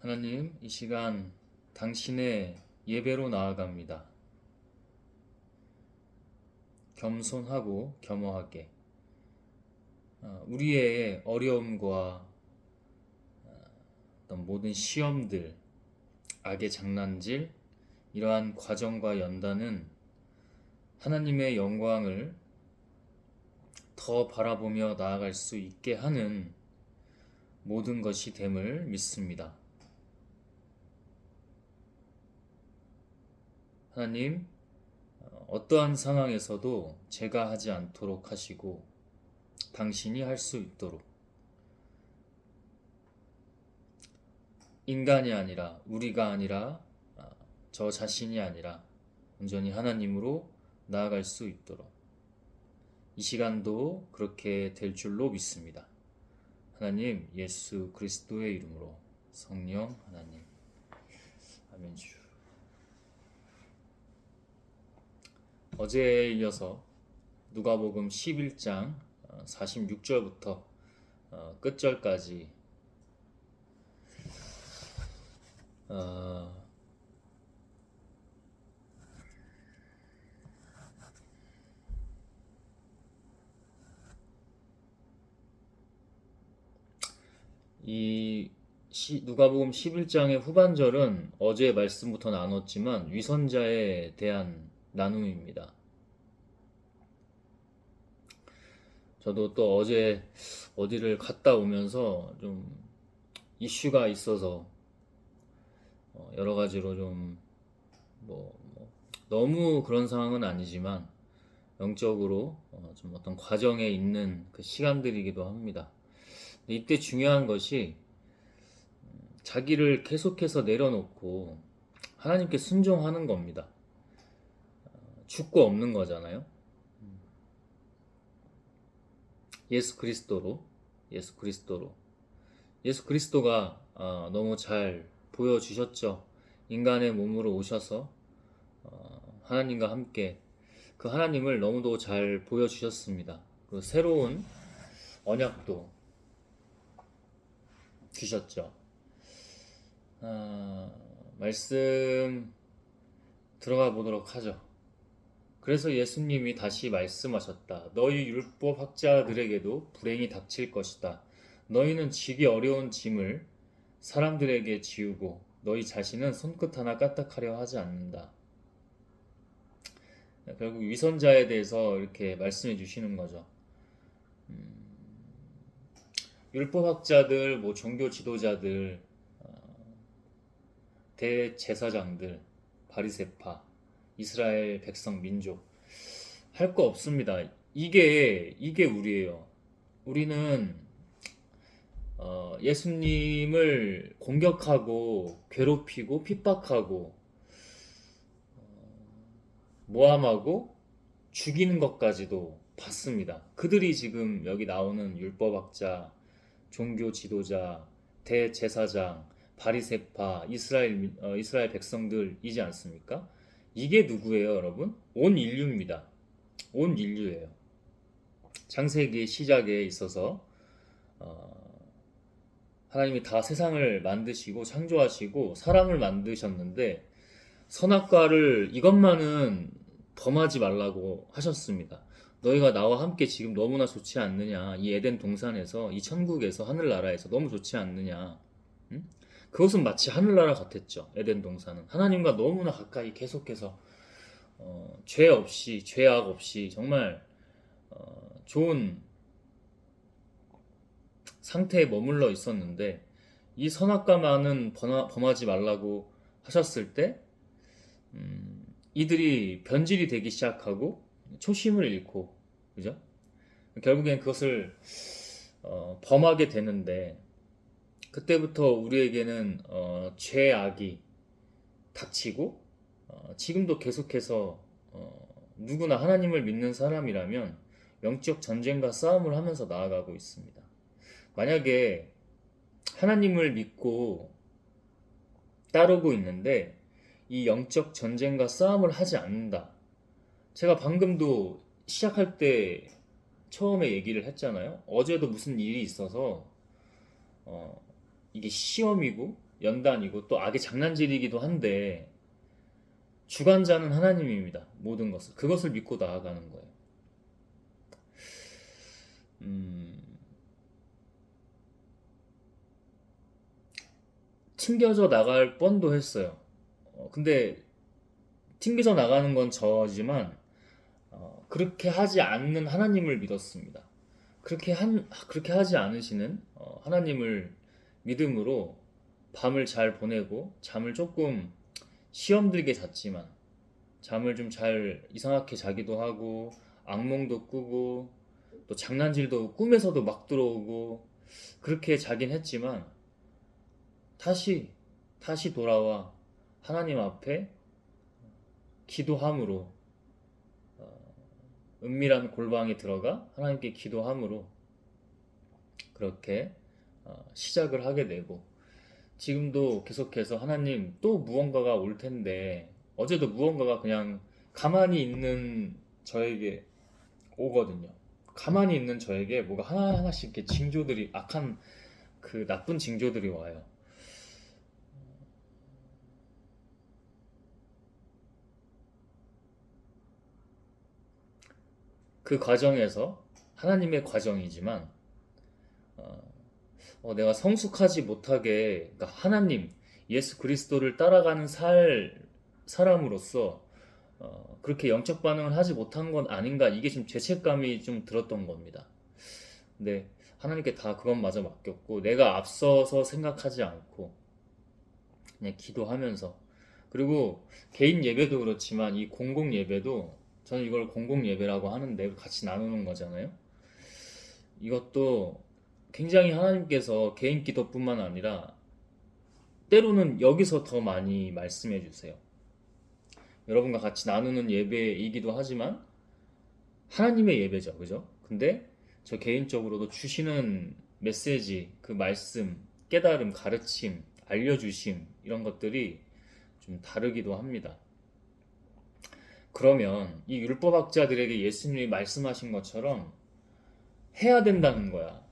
하나님, 이 시간 당신의 예배로 나아갑니다. 겸손하고 겸허하게 우리의 어려움과 어떤 모든 시험들, 악의 장난질, 이러한 과정과 연단은 하나님의 영광을 더 바라보며 나아갈 수 있게 하는 모든 것이 됨을 믿습니다. 하나님, 어떠한 상황에서도 제가 하지 않도록 하시고 당신이 할 수 있도록 인간이 아니라 우리가 아니라 저 자신이 아니라 온전히 하나님으로 나아갈 수 있도록 이 시간도 그렇게 될 줄로 믿습니다. 하나님, 예수 그리스도의 이름으로 성령 하나님, 아멘. 주 어제에 이어서 누가복음 11장 46절부터 끝절까지 이 누가복음 11장의 후반절은 어제의 말씀부터 나눴지만 위선자에 대한 나눔입니다. 저도 또 어제 어디를 갔다 오면서 좀 이슈가 있어서 여러 가지로 좀 너무 그런 상황은 아니지만 영적으로 좀 어떤 과정에 있는 그 시간들이기도 합니다. 이때 중요한 것이 자기를 계속해서 내려놓고 하나님께 순종하는 겁니다. 죽고 없는 거잖아요. 예수 그리스도가 너무 잘 보여주셨죠. 인간의 몸으로 오셔서 하나님과 함께 그 하나님을 너무도 잘 보여주셨습니다. 그 새로운 언약도 주셨죠. 말씀 들어가 보도록 하죠. 그래서 예수님이 다시 말씀하셨다. 너희 율법 학자들에게도 불행이 닥칠 것이다. 너희는 지기 어려운 짐을 사람들에게 지우고 너희 자신은 손끝 하나 까딱하려 하지 않는다. 결국 위선자에 대해서 이렇게 말씀해 주시는 거죠. 율법학자들, 종교 지도자들, 대제사장들, 바리새파, 이스라엘 백성 민족 할 거 없습니다. 이게 우리예요. 우리는 예수님을 공격하고 괴롭히고 핍박하고 모함하고 죽이는 것까지도 봤습니다. 그들이 지금 여기 나오는 율법학자, 종교 지도자, 대제사장, 바리새파, 이스라엘 백성들이지 않습니까? 이게 누구예요, 여러분? 온 인류입니다. 온 인류예요. 창세기의 시작에 있어서 하나님이 다 세상을 만드시고 창조하시고 사람을 만드셨는데 선악과를 이것만은 범하지 말라고 하셨습니다. 너희가 나와 함께 지금 너무나 좋지 않느냐? 이 에덴 동산에서, 이 천국에서, 하늘나라에서 너무 좋지 않느냐? 응? 그것은 마치 하늘나라 같았죠. 에덴 동산은 하나님과 너무나 가까이 계속해서 죄 없이, 죄악 없이 정말 좋은 상태에 머물러 있었는데 이 선악과만은 범하지 말라고 하셨을 때 이들이 변질이 되기 시작하고 초심을 잃고, 그죠? 결국엔 그것을 범하게 되는데 그때부터 우리에게는 죄악이 닥치고 지금도 계속해서 누구나 하나님을 믿는 사람이라면 영적 전쟁과 싸움을 하면서 나아가고 있습니다. 만약에 하나님을 믿고 따르고 있는데 이 영적 전쟁과 싸움을 하지 않는다. 제가 방금도 시작할 때 처음에 얘기를 했잖아요. 어제도 무슨 일이 있어서 이게 시험이고 연단이고 또 악의 장난질이기도 한데 주관자는 하나님입니다. 모든 것을. 그것을 믿고 나아가는 거예요. 튕겨져 나갈 뻔도 했어요. 근데 튕겨져 나가는 건 저지만 그렇게 하지 않는 하나님을 믿었습니다. 그렇게 하지 않으시는 하나님을 믿음으로 밤을 잘 보내고 잠을 조금 시험 들게 잤지만 잠을 좀 잘 이상하게 자기도 하고 악몽도 꾸고 또 장난질도 꿈에서도 막 들어오고 그렇게 자긴 했지만 다시 돌아와 하나님 앞에 기도함으로 은밀한 골방에 들어가 하나님께 기도함으로 그렇게 시작을 하게 되고 지금도 계속해서 하나님 또 무언가가 올 텐데 어제도 무언가가 그냥 가만히 있는 저에게 오거든요. 가만히 있는 저에게 뭐가 하나하나씩 이렇게 징조들이 악한 그 나쁜 징조들이 와요. 그 과정에서 하나님의 과정이지만 내가 성숙하지 못하게 그러니까 하나님 예수 그리스도를 따라가는 사람으로서 그렇게 영적 반응을 하지 못한 건 아닌가 이게 좀 죄책감이 좀 들었던 겁니다. 근데 하나님께 다 그것마저 맡겼고 내가 앞서서 생각하지 않고 그냥 기도하면서 그리고 개인 예배도 그렇지만 이 공공 예배도 저는 이걸 공공 예배라고 하는데 같이 나누는 거잖아요. 이것도 굉장히 하나님께서 개인 기도뿐만 아니라 때로는 여기서 더 많이 말씀해 주세요. 여러분과 같이 나누는 예배이기도 하지만 하나님의 예배죠. 그죠? 근데 저 개인적으로도 주시는 메시지, 그 말씀, 깨달음, 가르침, 알려주심 이런 것들이 좀 다르기도 합니다. 그러면 이 율법학자들에게 예수님이 말씀하신 것처럼 해야 된다는 거야.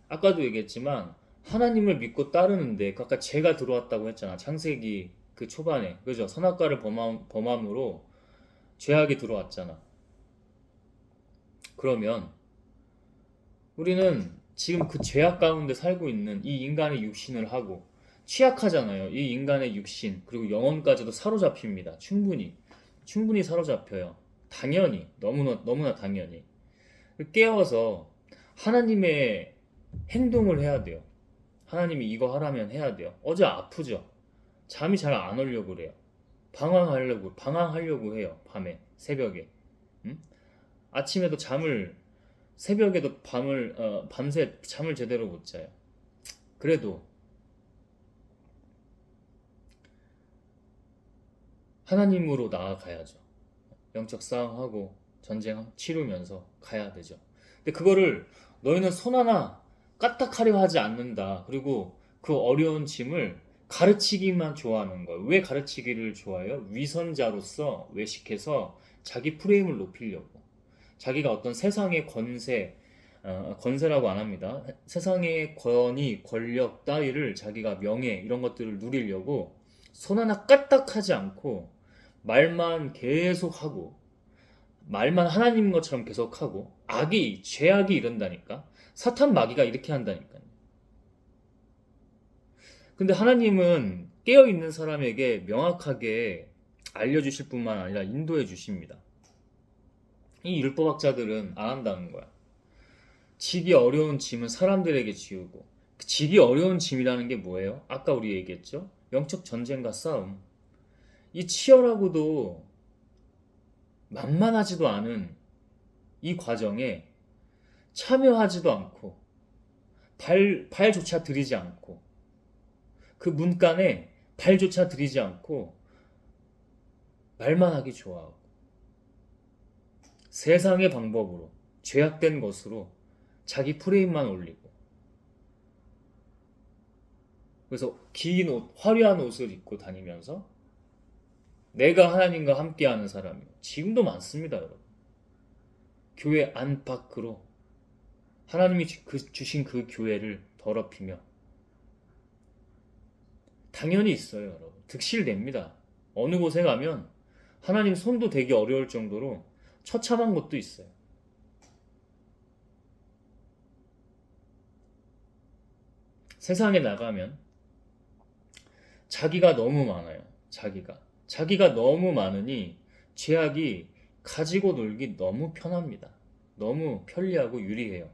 아까도 얘기했지만 하나님을 믿고 따르는데 아까 죄가 들어왔다고 했잖아. 창세기 그 초반에 그죠? 선악과를 범함으로 죄악이 들어왔잖아. 그러면 우리는 지금 그 죄악 가운데 살고 있는 이 인간의 육신을 하고 취약하잖아요. 이 인간의 육신 그리고 영혼까지도 사로잡힙니다. 충분히 사로잡혀요. 당연히 너무나 당연히 깨어서 하나님의 행동을 해야 돼요. 하나님이 이거 하라면 해야 돼요. 어제 아프죠? 잠이 잘 안 오려고 그래요. 방황하려고 해요. 밤에, 새벽에. 응? 아침에도 새벽에도 밤새 잠을 제대로 못 자요. 그래도 하나님으로 나아가야죠. 영적 싸움하고 전쟁 치르면서 가야 되죠. 근데 그거를 너희는 손 하나 까딱하려 하지 않는다. 그리고 그 어려운 짐을 가르치기만 좋아하는 거예요. 왜 가르치기를 좋아해요? 위선자로서 외식해서 자기 프레임을 높이려고. 자기가 어떤 세상의 건세라고 안 합니다. 세상의 권위, 권력 따위를 자기가 명예 이런 것들을 누리려고 손 하나 까딱하지 않고 말만 계속하고 말만 하나님인 것처럼 계속하고 죄악이 이런다니까 사탄 마귀가 이렇게 한다니까요. 근데 하나님은 깨어있는 사람에게 명확하게 알려주실 뿐만 아니라 인도해 주십니다. 이 율법학자들은 안 한다는 거야. 지기 어려운 짐은 사람들에게 지우고 그 지기 어려운 짐이라는 게 뭐예요? 아까 우리 얘기했죠? 영적 전쟁과 싸움. 이 치열하고도 만만하지도 않은 이 과정에 참여하지도 않고 발조차 들이지 않고 그 문간에 발조차 들이지 않고 말만 하기 좋아하고 세상의 방법으로 죄악된 것으로 자기 프레임만 올리고 그래서 긴 옷, 화려한 옷을 입고 다니면서 내가 하나님과 함께하는 사람이요. 지금도 많습니다, 여러분. 교회 안팎으로 하나님이 주신 그 교회를 더럽히며 당연히 있어요, 여러분. 득실됩니다. 어느 곳에 가면 하나님 손도 대기 어려울 정도로 처참한 곳도 있어요. 세상에 나가면 자기가 너무 많아요. 자기가 너무 많으니 죄악이 가지고 놀기 너무 편합니다. 너무 편리하고 유리해요.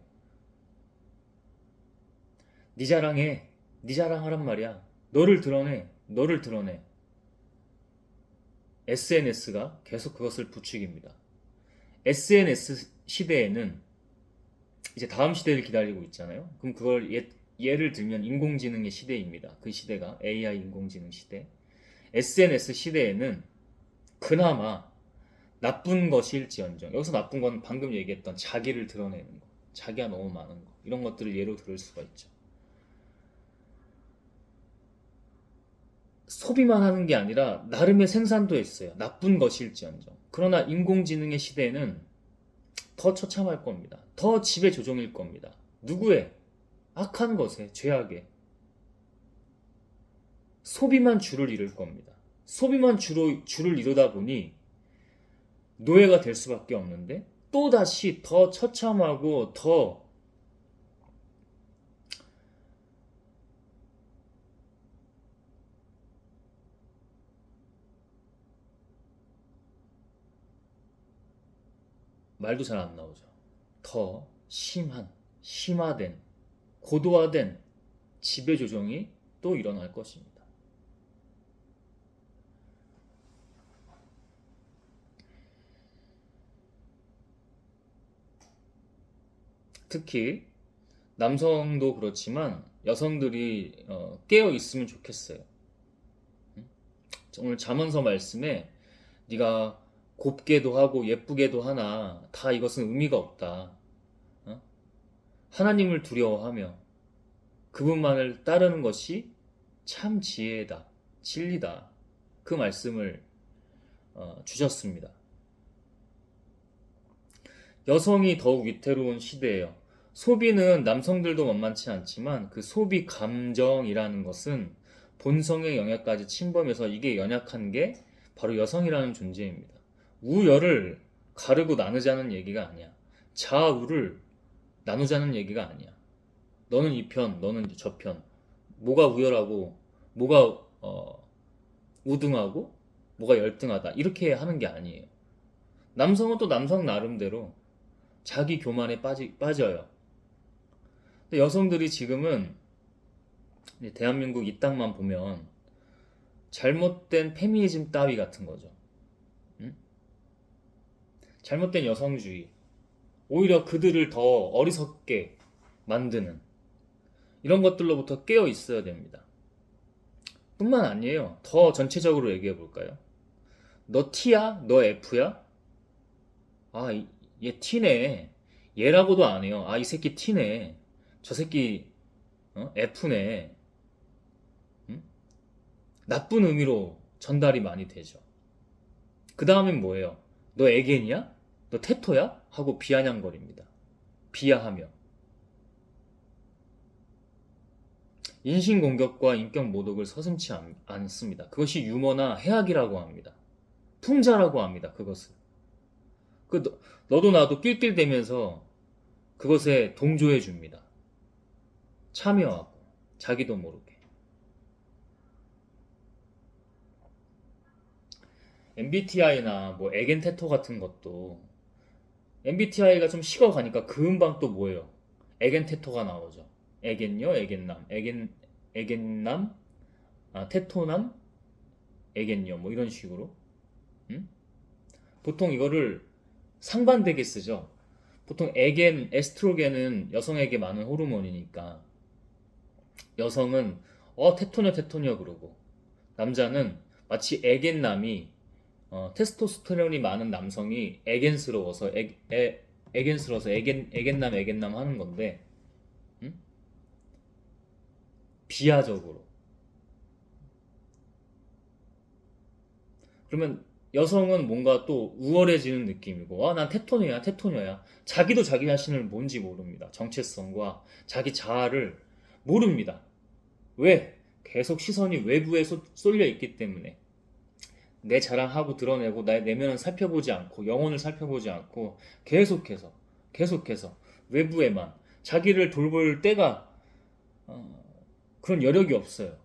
네 자랑해. 네 자랑하란 말이야. 너를 드러내. SNS가 계속 그것을 부추깁니다. SNS 시대에는 이제 다음 시대를 기다리고 있잖아요. 그럼 그걸 예를 들면 인공지능의 시대입니다. 그 시대가 AI 인공지능 시대. SNS 시대에는 그나마 나쁜 것일지언정, 여기서 나쁜 건 방금 얘기했던 자기를 드러내는 거, 자기가 너무 많은 거, 이런 것들을 예로 들을 수가 있죠. 소비만 하는 게 아니라 나름의 생산도 했어요. 나쁜 것일지언정. 그러나 인공지능의 시대에는 더 처참할 겁니다. 더 지배 조종일 겁니다. 누구의? 악한 것에, 죄악에. 소비만 줄을 이룰 겁니다. 소비만 줄을 이루다 보니 노예가 될 수밖에 없는데 또다시 더 처참하고 더 말도 잘 안 나오죠. 더 심화된, 고도화된 지배 조정이 또 일어날 것입니다. 특히 남성도 그렇지만 여성들이 깨어 있으면 좋겠어요. 오늘 잠언서 말씀에 네가 곱게도 하고 예쁘게도 하나 다 이것은 의미가 없다. 하나님을 두려워하며 그분만을 따르는 것이 참 지혜다, 진리다. 그 말씀을 주셨습니다. 여성이 더욱 위태로운 시대예요. 소비는 남성들도 만만치 않지만 그 소비 감정이라는 것은 본성의 영역까지 침범해서 이게 연약한 게 바로 여성이라는 존재입니다. 우열을 가르고 나누자는 얘기가 아니야. 좌우를 나누자는 얘기가 아니야. 너는 이 편, 너는 저 편. 뭐가 우열하고 뭐가 우등하고 뭐가 열등하다 이렇게 하는 게 아니에요. 남성은 또 남성 나름대로 자기 교만에 빠져요. 근데 여성들이 지금은 대한민국 이 땅만 보면 잘못된 페미니즘 따위 같은 거죠. 응? 잘못된 여성주의. 오히려 그들을 더 어리석게 만드는 이런 것들로부터 깨어 있어야 됩니다. 뿐만 아니에요. 더 전체적으로 얘기해 볼까요? 너 T야? 너 F야? 아, 얘 T네. 얘라고도 안 해요. 아, 이 새끼 T네. 저 새끼 F네. 응? 나쁜 의미로 전달이 많이 되죠. 그 다음엔 뭐예요? 너 애겐이야? 너 테토야? 하고 비아냥거립니다. 비하하며. 인신공격과 인격 모독을 서슴지 않습니다. 그것이 유머나 해악이라고 합니다. 풍자라고 합니다. 그것을. 너도 나도 낄낄대면서 그것에 동조해 줍니다. 참여하고 자기도 모르게. MBTI나 뭐 에겐 테토 같은 것도 MBTI가 좀 식어가니까 그 음방 또 뭐예요? 에겐 테토가 나오죠. 에겐요, 에겐남, 에겐남, 테토남, 에겐요, 뭐 이런 식으로. 음? 보통 이거를 상반되게 쓰죠. 보통 에스트로겐은 여성에게 많은 호르몬이니까 여성은 테토녀 그러고 남자는 마치 에겐남이 테스토스테론이 많은 남성이 에겐스러워서 에겐남 하는 건데 비하적으로. 그러면 여성은 뭔가 또 우월해지는 느낌이고 난 테토녀야. 자기도 자기 자신을 뭔지 모릅니다. 정체성과 자기 자아를 모릅니다. 왜? 계속 시선이 외부에 쏠려 있기 때문에 내 자랑하고 드러내고 나의 내면을 살펴보지 않고 영혼을 살펴보지 않고 계속해서 외부에만 자기를 돌볼 때가 그런 여력이 없어요.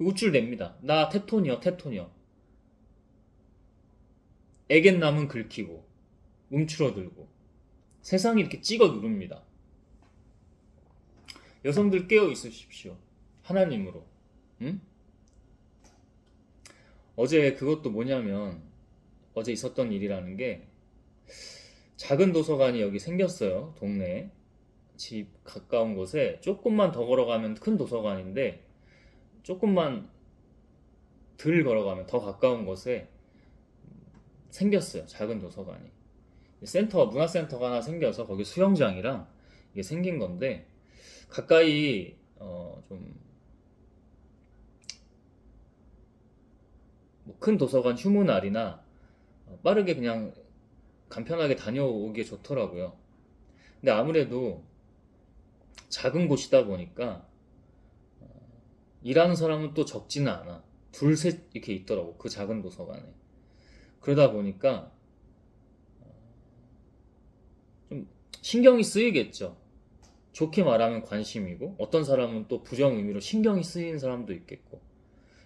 우쭐댑니다. 나 테토니어. 애견남은 긁히고 움츠러들고 세상이 이렇게 찍어 누릅니다. 여성들 깨어 있으십시오. 하나님으로. 응? 어제 그것도 뭐냐면 어제 있었던 일이라는 게 작은 도서관이 여기 생겼어요. 동네에. 집 가까운 곳에 조금만 더 걸어가면 큰 도서관인데 조금만 덜 걸어가면 더 가까운 곳에 생겼어요. 작은 도서관이. 문화센터가 하나 생겨서 거기 수영장이랑 이게 생긴 건데 가까이 좀 큰 도서관 휴무날이나 빠르게 그냥 간편하게 다녀오기에 좋더라고요. 근데 아무래도 작은 곳이다 보니까 일하는 사람은 또 적지는 않아. 둘, 셋 이렇게 있더라고. 그 작은 도서관에. 그러다 보니까 좀 신경이 쓰이겠죠. 좋게 말하면 관심이고 어떤 사람은 또 부정 의미로 신경이 쓰이는 사람도 있겠고.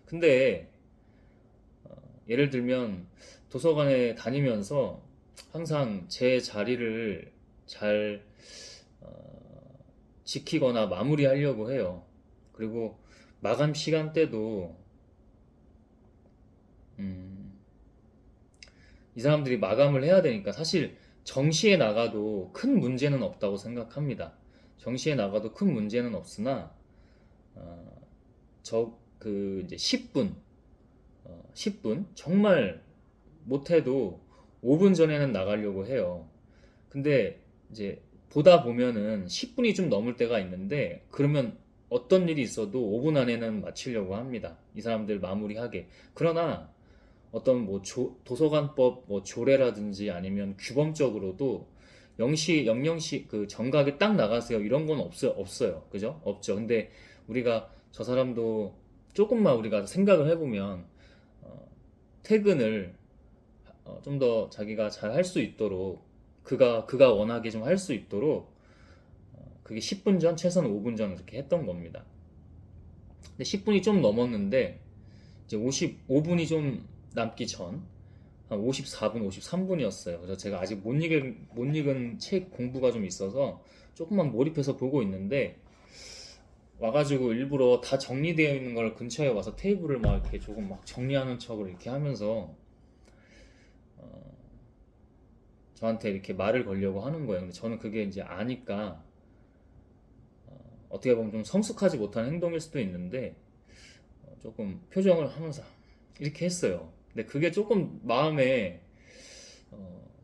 근데 예를 들면 도서관에 다니면서 항상 제 자리를 잘 지키거나 마무리하려고 해요. 그리고 마감 시간대도 이 사람들이 마감을 해야 되니까 사실 정시에 나가도 큰 문제는 없다고 생각합니다. 정시에 나가도 큰 문제는 없으나 이제 10분 정말 못해도 5분 전에는 나가려고 해요. 근데 이제 보다 보면은 10분이 좀 넘을 때가 있는데 그러면 어떤 일이 있어도 5분 안에는 마치려고 합니다. 이 사람들 마무리하게. 그러나 어떤 뭐 도서관법 뭐 조례라든지 아니면 규범적으로도 0시 그 정각에 딱 나가세요 이런 건 없어요. 그죠? 없죠. 근데 우리가 저 사람도 조금만 우리가 생각을 해보면 퇴근을 좀 더 자기가 잘 할 수 있도록 그가 원하게 좀 할 수 있도록 그게 10분 전 최소한 5분 전 그렇게 했던 겁니다. 근데 10분이 좀 넘었는데 이제 55분이 좀 남기 전 한 54분, 53분이었어요. 그래서 제가 아직 못 읽은 책 공부가 좀 있어서 조금만 몰입해서 보고 있는데 와가지고 일부러 다 정리되어 있는 걸 근처에 와서 테이블을 막 이렇게 조금 막 정리하는 척을 이렇게 하면서 저한테 이렇게 말을 걸려고 하는 거예요. 근데 저는 그게 이제 아니까 어떻게 보면 좀 성숙하지 못한 행동일 수도 있는데 조금 표정을 하면서 이렇게 했어요. 근데 그게 조금 마음에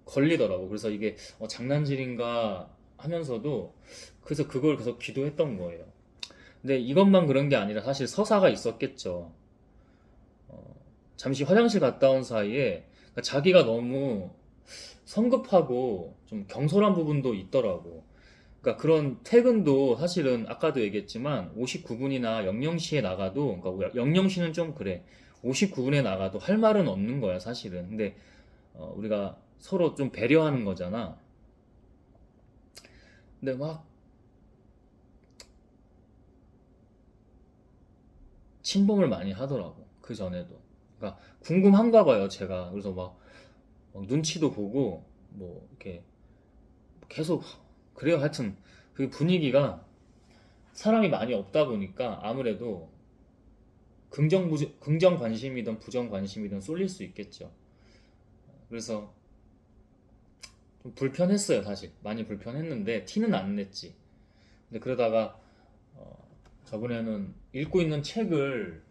걸리더라고. 그래서 이게 장난질인가 하면서도 그래서 그걸 계속 기도했던 거예요. 근데 이것만 그런 게 아니라 사실 서사가 있었겠죠. 잠시 화장실 갔다 온 사이에 자기가 너무 성급하고 좀 경솔한 부분도 있더라고. 그러니까 그런 퇴근도 사실은 아까도 얘기했지만 59분이나 00시에 나가도 그러니까 00시는 좀 그래. 59분에 나가도 할 말은 없는 거야, 사실은. 근데 우리가 서로 좀 배려하는 거잖아. 근데 막 침범을 많이 하더라고. 그 전에도. 그러니까 궁금한가 봐요, 제가. 그래서 막 눈치도 보고 뭐 이렇게 계속 그래요. 하여튼 그 분위기가 사람이 많이 없다 보니까 아무래도 긍정 관심이든 부정 관심이든 쏠릴 수 있겠죠. 그래서 좀 불편했어요, 사실. 많이 불편했는데 티는 안 냈지. 근데 그러다가 저번에는 읽고 있는 책을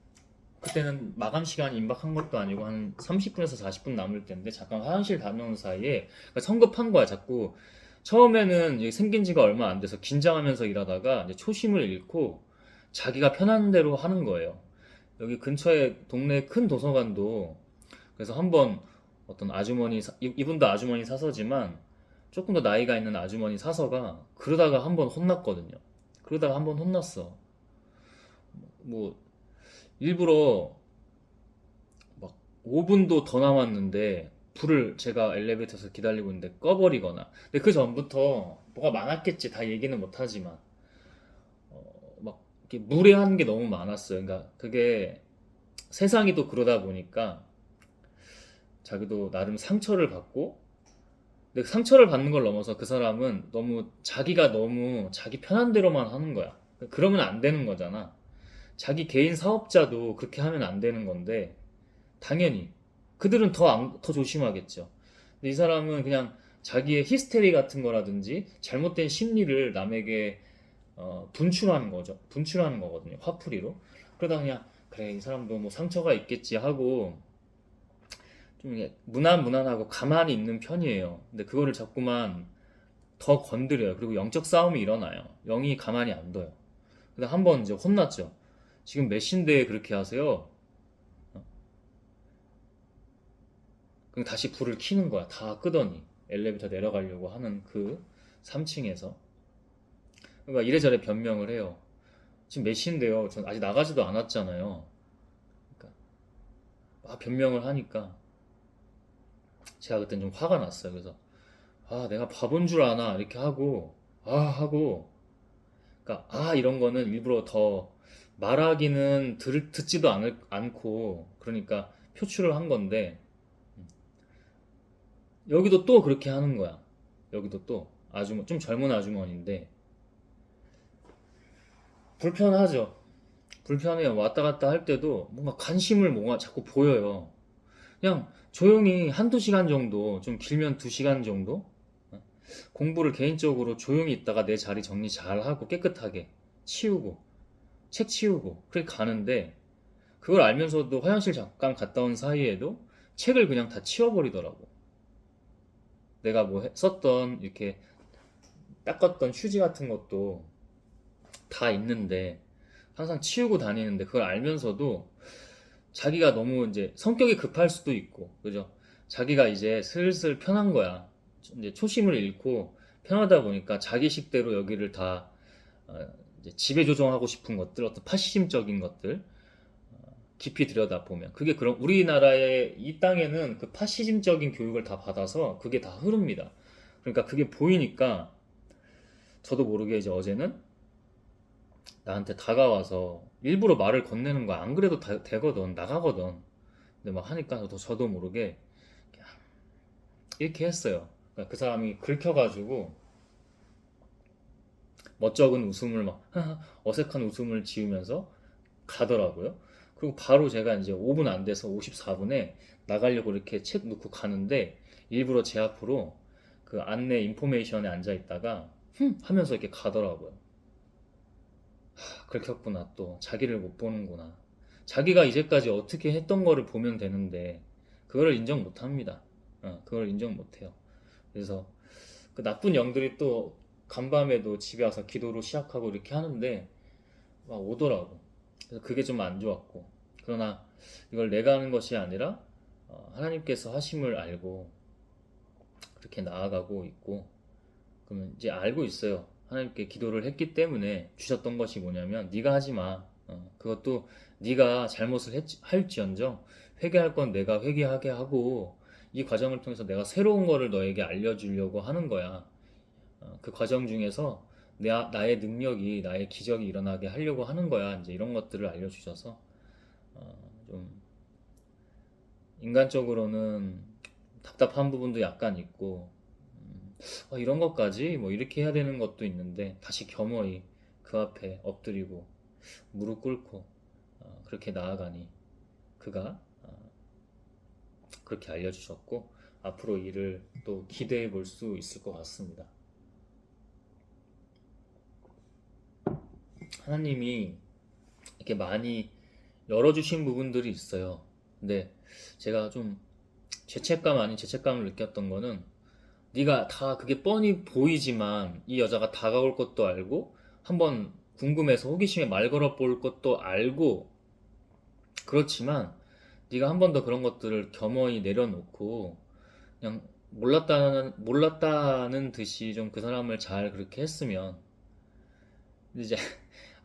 그때는 마감 시간이 임박한 것도 아니고 한 30분에서 40분 남을 때인데 잠깐 화장실 다녀오는 사이에 그러니까 성급한 거야. 자꾸 처음에는 이제 생긴 지가 얼마 안 돼서 긴장하면서 일하다가 이제 초심을 잃고 자기가 편한 대로 하는 거예요. 여기 근처에 동네 큰 도서관도 그래서 한번 어떤 아주머니 이분도 아주머니 사서지만 조금 더 나이가 있는 아주머니 사서가 그러다가 한번 혼났거든요. 그러다가 한번 혼났어. 뭐 일부러 막 5분도 더 남았는데 불을 제가 엘리베이터에서 기다리고 있는데 꺼버리거나. 근데 그 전부터 뭐가 많았겠지. 다 얘기는 못하지만 막 이렇게 무례한 게 너무 많았어요. 그러니까 그게 세상이 또 그러다 보니까 자기도 나름 상처를 받고, 근데 상처를 받는 걸 넘어서 그 사람은 너무 자기가 너무 자기 편한 대로만 하는 거야. 그러면 안 되는 거잖아. 자기 개인 사업자도 그렇게 하면 안 되는 건데 당연히 그들은 더 조심하겠죠. 근데 이 사람은 그냥 자기의 히스테리 같은 거라든지 잘못된 심리를 남에게 분출하는 거죠. 분출하는 거거든요. 화풀이로. 그러다 그냥 그래 이 사람도 뭐 상처가 있겠지 하고 좀 이게 무난무난하고 가만히 있는 편이에요. 근데 그거를 자꾸만 더 건드려요. 그리고 영적 싸움이 일어나요. 영이 가만히 안 둬요. 근데 한 번 이제 혼났죠. 지금 몇 시인데 그렇게 하세요? 그럼 다시 불을 켜는 거야. 다 끄더니 엘리베이터 내려가려고 하는 그 3층에서. 그러니까 이래저래 변명을 해요. 지금 몇 시인데요? 전 아직 나가지도 않았잖아요. 그러니까 막 변명을 하니까 제가 그땐 좀 화가 났어요. 그래서 아 내가 바본 줄 아나 이렇게 하고 하고 그러니까 이런 거는 일부러 더 말하기는 듣지도 않고 그러니까 표출을 한 건데 여기도 또 그렇게 하는 거야. 여기도 또 좀 젊은 아주머니인데 불편하죠. 불편해요. 왔다 갔다 할 때도 뭔가 관심을 뭔가 자꾸 보여요. 그냥 조용히 한두 시간 정도, 좀 길면 두 시간 정도? 공부를 개인적으로 조용히 있다가 내 자리 정리 잘 하고 깨끗하게 치우고, 책 치우고, 그렇게 가는데, 그걸 알면서도 화장실 잠깐 갔다 온 사이에도 책을 그냥 다 치워버리더라고. 내가 뭐 썼던, 이렇게 닦았던 휴지 같은 것도 다 있는데, 항상 치우고 다니는데, 그걸 알면서도 자기가 너무 이제 성격이 급할 수도 있고, 그죠? 자기가 이제 슬슬 편한 거야. 이제 초심을 잃고 편하다 보니까 자기 식대로 여기를 다 이제 지배 조정하고 싶은 것들, 어떤 파시즘적인 것들 깊이 들여다보면 그게 그런 우리나라의 이 땅에는 그 파시즘적인 교육을 다 받아서 그게 다 흐릅니다. 그러니까 그게 보이니까 저도 모르게 이제 어제는 나한테 다가와서 일부러 말을 건네는 거야. 안 그래도 되거든, 나가거든. 근데 막 하니까 저도 모르게 이렇게 했어요. 그러니까 그 사람이 긁혀가지고 멋쩍은 웃음을 막 어색한 웃음을 지으면서 가더라고요. 그리고 바로 제가 이제 5분 안 돼서 54분에 나가려고 이렇게 책 놓고 가는데 일부러 제 앞으로 그 안내 인포메이션에 앉아 있다가 하면서 이렇게 가더라고요. 긁혔구나. 또 자기를 못 보는구나. 자기가 이제까지 어떻게 했던 거를 보면 되는데 그거를 인정 못 합니다. 그걸 인정 못 해요. 그래서 그 나쁜 영들이 또 간밤에도 집에 와서 기도로 시작하고 이렇게 하는데 막 오더라고. 그래서 그게 좀 안 좋았고. 그러나 이걸 내가 하는 것이 아니라 하나님께서 하심을 알고 그렇게 나아가고 있고, 그러면 이제 알고 있어요. 하나님께 기도를 했기 때문에 주셨던 것이 뭐냐면 네가 하지 마. 그것도 네가 잘못을 할지언정 회개할 건 내가 회개하게 하고 이 과정을 통해서 내가 새로운 거를 너에게 알려주려고 하는 거야. 그 과정 중에서 나의 능력이 나의 기적이 일어나게 하려고 하는 거야. 이제 이런 것들을 알려주셔서 좀 인간적으로는 답답한 부분도 약간 있고 이런 것까지 뭐 이렇게 해야 되는 것도 있는데 다시 겸허히 그 앞에 엎드리고 무릎 꿇고 그렇게 나아가니 그가 그렇게 알려주셨고 앞으로 일을 또 기대해 볼 수 있을 것 같습니다. 하나님이 이렇게 많이 열어주신 부분들이 있어요. 근데 제가 좀 죄책감 아닌 죄책감을 느꼈던 거는 네가 다 그게 뻔히 보이지만 이 여자가 다가올 것도 알고 한번 궁금해서 호기심에 말 걸어 볼 것도 알고 그렇지만 네가 한 번 더 그런 것들을 겸허히 내려놓고 그냥 몰랐다는 듯이 좀 그 사람을 잘 그렇게 했으면 이제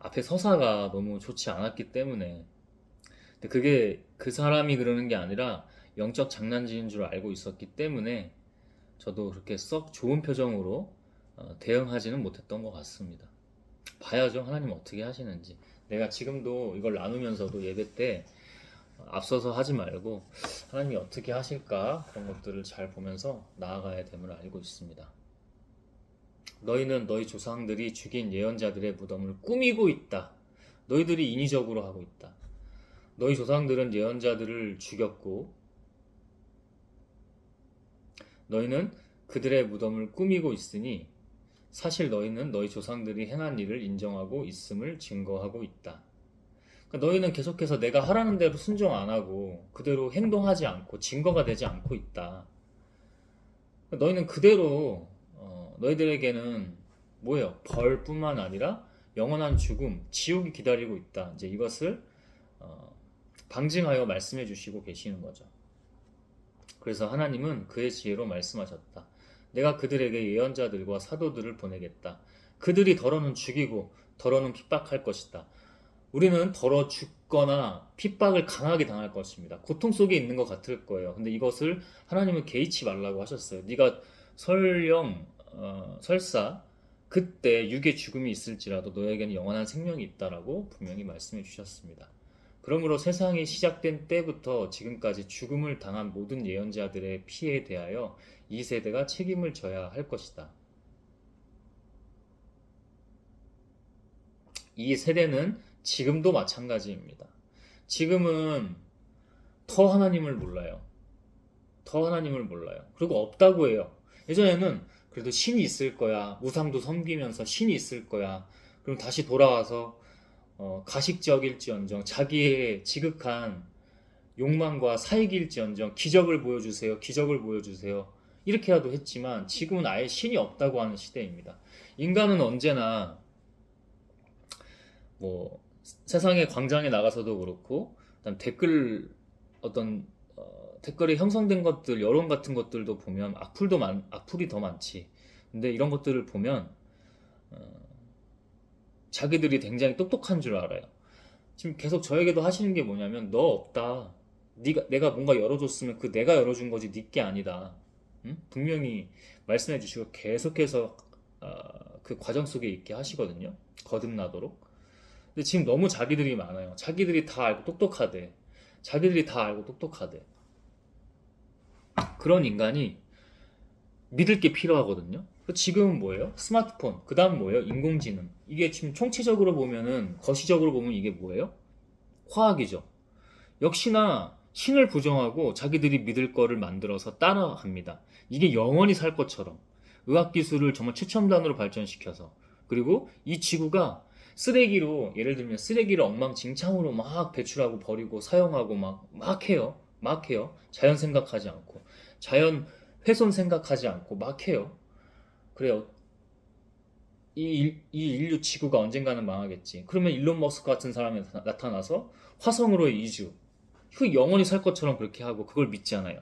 앞에 서사가 너무 좋지 않았기 때문에. 근데 그게 그 사람이 그러는 게 아니라 영적 장난질인 줄 알고 있었기 때문에 저도 그렇게 썩 좋은 표정으로 대응하지는 못했던 것 같습니다. 봐야죠. 하나님 어떻게 하시는지. 내가 지금도 이걸 나누면서도 예배 때 앞서서 하지 말고 하나님이 어떻게 하실까 그런 것들을 잘 보면서 나아가야 됨을 알고 있습니다. 너희는 너희 조상들이 죽인 예언자들의 무덤을 꾸미고 있다. 너희들이 인위적으로 하고 있다. 너희 조상들은 예언자들을 죽였고 너희는 그들의 무덤을 꾸미고 있으니 사실 너희는 너희 조상들이 행한 일을 인정하고 있음을 증거하고 있다. 그러니까 너희는 계속해서 내가 하라는 대로 순종 안 하고 그대로 행동하지 않고 증거가 되지 않고 있다. 그러니까 너희는 그대로 너희들에게는 뭐예요? 벌뿐만 아니라 영원한 죽음, 지옥이 기다리고 있다. 이제 이것을 방증하여 말씀해 주시고 계시는 거죠. 그래서 하나님은 그의 지혜로 말씀하셨다. 내가 그들에게 예언자들과 사도들을 보내겠다. 그들이 더러는 죽이고 더러는 핍박할 것이다. 우리는 더러 죽거나 핍박을 강하게 당할 것입니다. 고통 속에 있는 것 같을 거예요. 근데 이것을 하나님은 개의치 말라고 하셨어요. 네가 설령 설사 그때 육의 죽음이 있을지라도 너에게는 영원한 생명이 있다라고 분명히 말씀해 주셨습니다. 그러므로 세상이 시작된 때부터 지금까지 죽음을 당한 모든 예언자들의 피해에 대하여 이 세대가 책임을 져야 할 것이다. 이 세대는 지금도 마찬가지입니다. 지금은 더 하나님을 몰라요. 더 하나님을 몰라요. 그리고 없다고 해요. 예전에는 그래도 신이 있을 거야. 우상도 섬기면서 신이 있을 거야. 그럼 다시 돌아와서 가식적일지언정 자기의 지극한 욕망과 사익일지언정 기적을 보여주세요. 기적을 보여주세요. 이렇게라도 했지만 지금은 아예 신이 없다고 하는 시대입니다. 인간은 언제나 뭐 세상의 광장에 나가서도 그렇고 그다음 어떤 댓글에 형성된 것들 여론 같은 것들도 보면 악플이 더 많지. 근데 이런 것들을 보면 자기들이 굉장히 똑똑한 줄 알아요. 지금 계속 저에게도 하시는 게 뭐냐면 너 없다. 내가 뭔가 열어줬으면 그 내가 열어준 거지 네 게 아니다. 응? 분명히 말씀해 주시고 계속해서 그 과정 속에 있게 하시거든요. 거듭나도록. 근데 지금 너무 자기들이 많아요. 자기들이 다 알고 똑똑하대. 자기들이 다 알고 똑똑하대. 그런 인간이 믿을 게 필요하거든요. 지금은 뭐예요? 스마트폰. 그 다음 뭐예요? 인공지능. 이게 지금 총체적으로 보면은, 거시적으로 보면 이게 뭐예요? 화학이죠. 역시나 신을 부정하고 자기들이 믿을 거를 만들어서 따라갑니다. 이게 영원히 살 것처럼. 의학기술을 정말 최첨단으로 발전시켜서. 그리고 이 지구가 쓰레기로, 예를 들면 쓰레기를 엉망진창으로 막 배출하고 버리고 사용하고 막 해요. 막 해요. 자연 생각하지 않고. 자연 훼손 생각하지 않고 막 해요. 그래요. 이 인류 지구가 언젠가는 망하겠지. 그러면 일론 머스크 같은 사람이 나타나서 화성으로 이주. 그 영원히 살 것처럼 그렇게 하고 그걸 믿잖아요.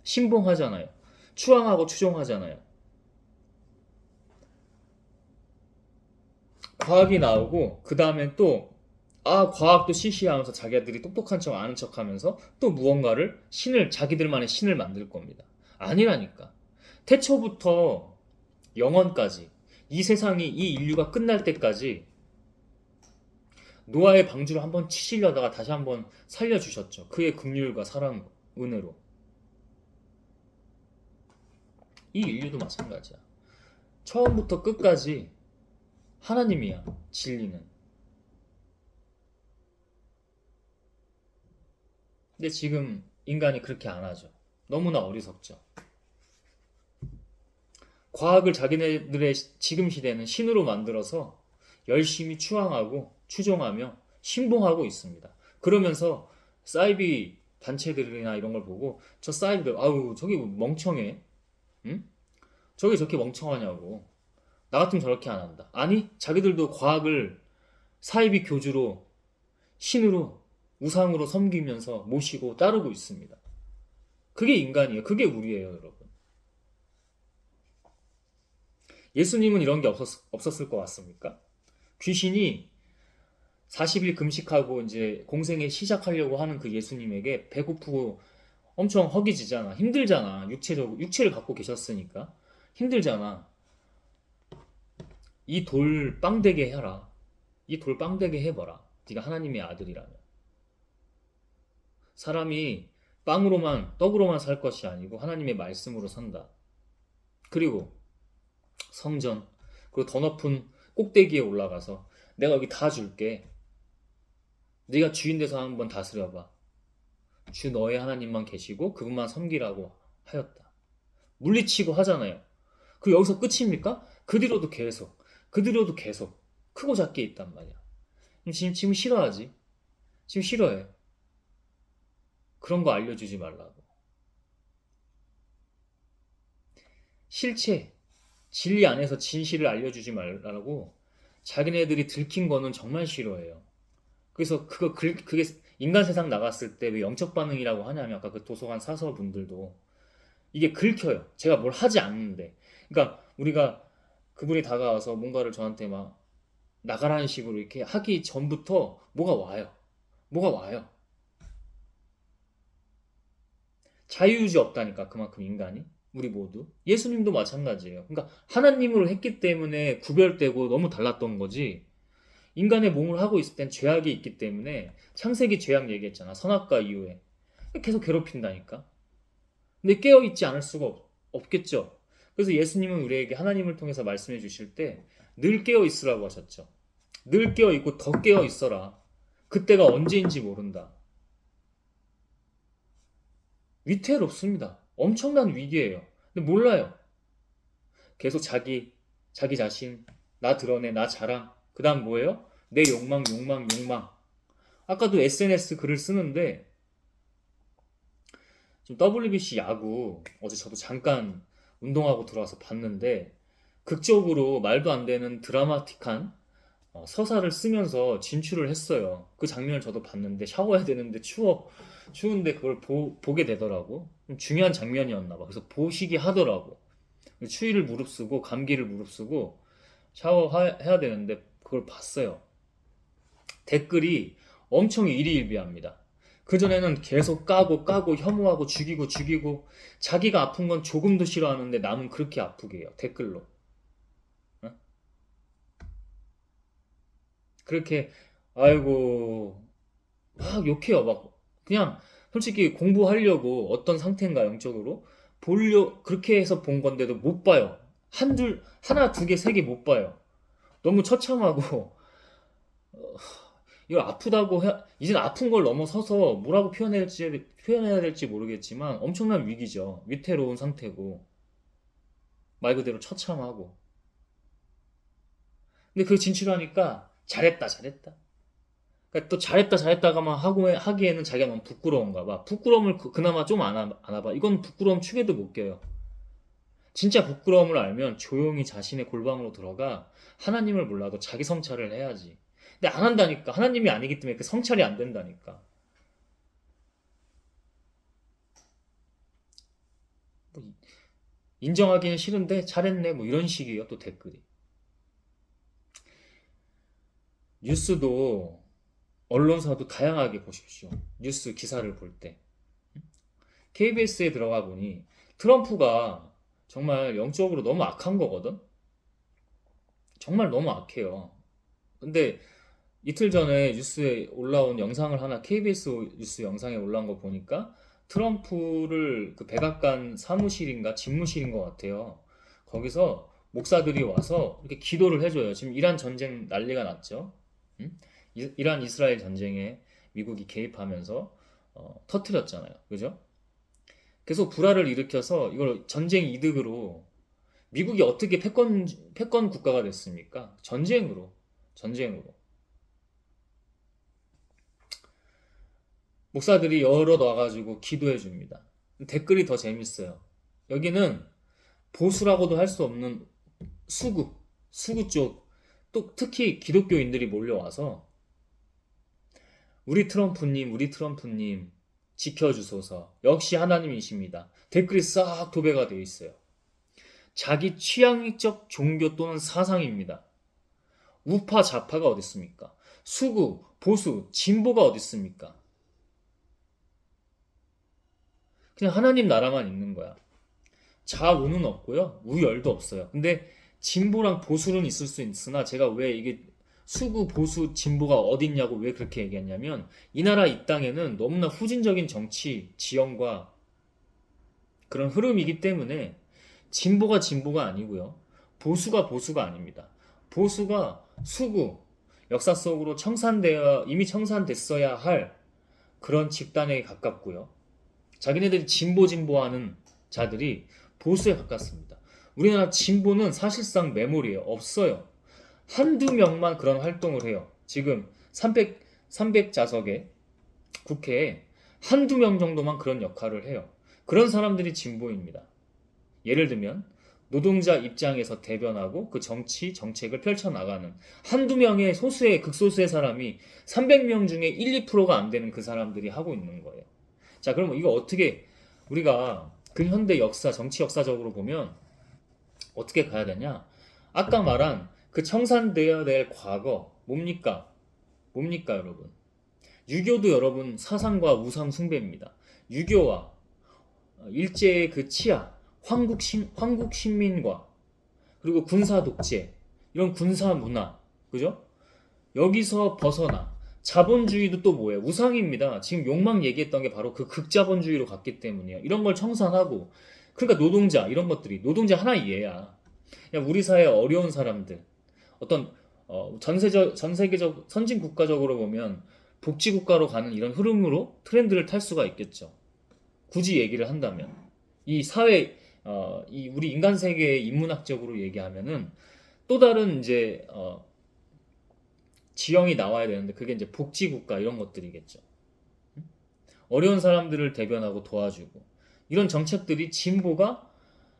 신봉하잖아요. 추앙하고 추종하잖아요. 과학이 나오고 그 다음에 또 과학도 시시하면서 자기들이 똑똑한 척 아는 척 하면서 또 무언가를 자기들만의 신을 만들 겁니다. 아니라니까. 태초부터 영원까지 이 세상이 이 인류가 끝날 때까지 노아의 방주를 한번 치시려다가 다시 한번 살려주셨죠. 그의 긍휼과 사랑, 은혜로. 이 인류도 마찬가지야. 처음부터 끝까지 하나님이야, 진리는. 근데 지금 인간이 그렇게 안 하죠. 너무나 어리석죠. 과학을 자기네들의 지금 시대는 신으로 만들어서 열심히 추앙하고 추종하며 신봉하고 있습니다. 그러면서 사이비 단체들이나 이런 걸 보고 저 사이비들 아우 저기 멍청해. 응? 저게 저렇게 멍청하냐고. 나 같으면 저렇게 안 한다. 아니 자기들도 과학을 사이비 교주로 신으로 우상으로 섬기면서 모시고 따르고 있습니다. 그게 인간이에요. 그게 우리예요, 여러분. 예수님은 이런 게 없었을 것 같습니까? 귀신이 40일 금식하고 이제 공생애 시작하려고 하는 그 예수님에게 배고프고 엄청 허기지잖아. 힘들잖아. 육체를 갖고 계셨으니까. 힘들잖아. 이 돌 빵되게 해라. 이 돌 빵되게 해봐라. 네가 하나님의 아들이라면. 사람이 빵으로만, 떡으로만 살 것이 아니고 하나님의 말씀으로 산다. 그리고 성전, 그리고 더 높은 꼭대기에 올라가서 내가 여기 다 줄게. 네가 주인 돼서 한번 다스려봐. 주 너의 하나님만 계시고 그분만 섬기라고 하였다. 물리치고 하잖아요. 그 여기서 끝입니까? 그 뒤로도 계속, 그 뒤로도 계속 크고 작게 있단 말이야. 지금 싫어하지? 지금 싫어해. 그런 거 알려주지 말라고. 실체, 진리 안에서 진실을 알려주지 말라고 자기네들이 들킨 거는 정말 싫어해요. 그래서 그게 인간 세상 나갔을 때 왜 영적 반응이라고 하냐면 아까 그 도서관 사서분들도 이게 긁혀요. 제가 뭘 하지 않는데. 그러니까 우리가 그분이 다가와서 뭔가를 저한테 막 나가라는 식으로 이렇게 하기 전부터 뭐가 와요. 뭐가 와요. 자유유지 없다니까 그만큼 인간이. 우리 모두. 예수님도 마찬가지예요. 그러니까 하나님으로 했기 때문에 구별되고 너무 달랐던 거지. 인간의 몸을 하고 있을 땐 죄악이 있기 때문에 창세기 죄악 얘기했잖아. 선악과 이후에. 계속 괴롭힌다니까. 근데 깨어있지 않을 수가 없겠죠. 그래서 예수님은 우리에게 하나님을 통해서 말씀해 주실 때 늘 깨어있으라고 하셨죠. 늘 깨어있고 더 깨어있어라. 그때가 언제인지 모른다. 위태롭습니다. 엄청난 위기예요. 근데 몰라요. 계속 자기 자신, 나 드러내, 나 자랑. 그 다음 뭐예요? 내 욕망, 욕망, 욕망. 아까도 SNS 글을 쓰는데, 지금 WBC 야구, 어제 저도 잠깐 운동하고 들어와서 봤는데, 극적으로 말도 안 되는 드라마틱한 서사를 쓰면서 진출을 했어요. 그 장면을 저도 봤는데, 샤워해야 되는데 추운데 그걸 보게 되더라고. 중요한 장면이었나 봐. 그래서 보시기 하더라고. 추위를 무릅쓰고 감기를 무릅쓰고 샤워해야 되는데 그걸 봤어요. 댓글이 엄청 일희일비합니다. 그전에는 계속 까고 혐오하고 죽이고 자기가 아픈 건 조금도 싫어하는데 남은 그렇게 아프게 해요. 댓글로. 어? 그렇게 아이고 막 욕해요. 막 그냥 솔직히 공부하려고 어떤 상태인가 영적으로 그렇게 해서 본 건데도 못 봐요. 하나, 두 개, 세 개 못 봐요. 너무 처참하고 이걸 이젠 아픈 걸 넘어서서 뭐라고 표현해야 될지 모르겠지만 엄청난 위기죠. 위태로운 상태고 말 그대로 처참하고. 근데 그 진출하니까 잘했다. 그러니까 또 잘했다가만 하기에는 자기가 너무 부끄러운가 봐. 부끄러움을 그나마 좀 안 봐. 이건 부끄러움 축에도 못 껴요. 진짜 부끄러움을 알면 조용히 자신의 골방으로 들어가 하나님을 몰라도 자기 성찰을 해야지. 근데 안 한다니까. 하나님이 아니기 때문에 그 성찰이 안 된다니까. 뭐 인정하기는 싫은데 잘했네. 뭐 이런 식이에요. 또 댓글이. 뉴스도 언론사도 다양하게 보십시오. 뉴스 기사를 볼 때. KBS에 들어가 보니 트럼프가 정말 영적으로 너무 악한 거거든? 정말 너무 악해요. 근데 이틀 전에 뉴스에 올라온 영상을 하나 KBS 뉴스 영상에 올라온 거 보니까 트럼프를 그 백악관 사무실인가 집무실인 것 같아요. 거기서 목사들이 와서 이렇게 기도를 해줘요. 지금 이란 전쟁 난리가 났죠. 응? 이란 이스라엘 전쟁에 미국이 개입하면서 터트렸잖아요. 그죠? 계속 불화를 일으켜서 이걸 전쟁 이득으로 미국이 어떻게 패권 국가가 됐습니까? 전쟁으로. 목사들이 여러 와가지고 기도해 줍니다. 댓글이 더 재밌어요. 여기는 보수라고도 할 수 없는 수구 쪽, 또 특히 기독교인들이 몰려와서 우리 트럼프님 지켜주소서. 역시 하나님이십니다. 댓글이 싹 도배가 되어 있어요. 자기 취향적 종교 또는 사상입니다. 우파 좌파가 어디 있습니까? 수구, 보수, 진보가 어디 있습니까? 그냥 하나님 나라만 있는 거야. 좌우는 없고요. 우열도 없어요. 근데 진보랑 보수는 있을 수 있으나 제가 왜 이게 수구, 보수, 진보가 어딨냐고 왜 그렇게 얘기했냐면 이 나라 이 땅에는 너무나 후진적인 정치, 지형과 그런 흐름이기 때문에 진보가 진보가 아니고요. 보수가 보수가 아닙니다. 보수가 수구, 역사 속으로 이미 청산됐어야 할 그런 집단에 가깝고요. 자기네들이 진보하는 자들이 보수에 가깝습니다. 우리나라 진보는 사실상 메모리에 없어요. 한두 명만 그런 활동을 해요. 지금 300자석의 국회에 한두 명 정도만 그런 역할을 해요. 그런 사람들이 진보입니다. 예를 들면 노동자 입장에서 대변하고 그 정책을 펼쳐나가는 한두 명의 극소수의 사람이 300명 중에 1, 2%가 안 되는 그 사람들이 하고 있는 거예요. 자, 그럼 이거 어떻게 우리가 근현대 역사, 정치 역사적으로 보면 어떻게 가야 되냐? 아까 말한 그 청산되어야 될 과거 뭡니까? 뭡니까, 여러분? 유교도 여러분 사상과 우상 숭배입니다. 유교와 일제의 그 치하, 황국 신민과 그리고 군사 독재, 이런 군사 문화, 그죠? 여기서 벗어나 자본주의도 또 뭐예요? 우상입니다. 지금 욕망 얘기했던 게 바로 그 극자본주의로 갔기 때문이에요. 이런 걸 청산하고 그러니까 노동자 이런 것들이 노동자 하나의 예야. 그냥 우리 사회 어려운 사람들 어떤 전 세계적 선진 국가적으로 보면 복지 국가로 가는 이런 흐름으로 트렌드를 탈 수가 있겠죠. 굳이 얘기를 한다면 이 사회 이 우리 인간 세계의 인문학적으로 얘기하면은 또 다른 이제 지형이 나와야 되는데 그게 이제 복지국가 이런 것들이겠죠. 어려운 사람들을 대변하고 도와주고 이런 정책들이 진보가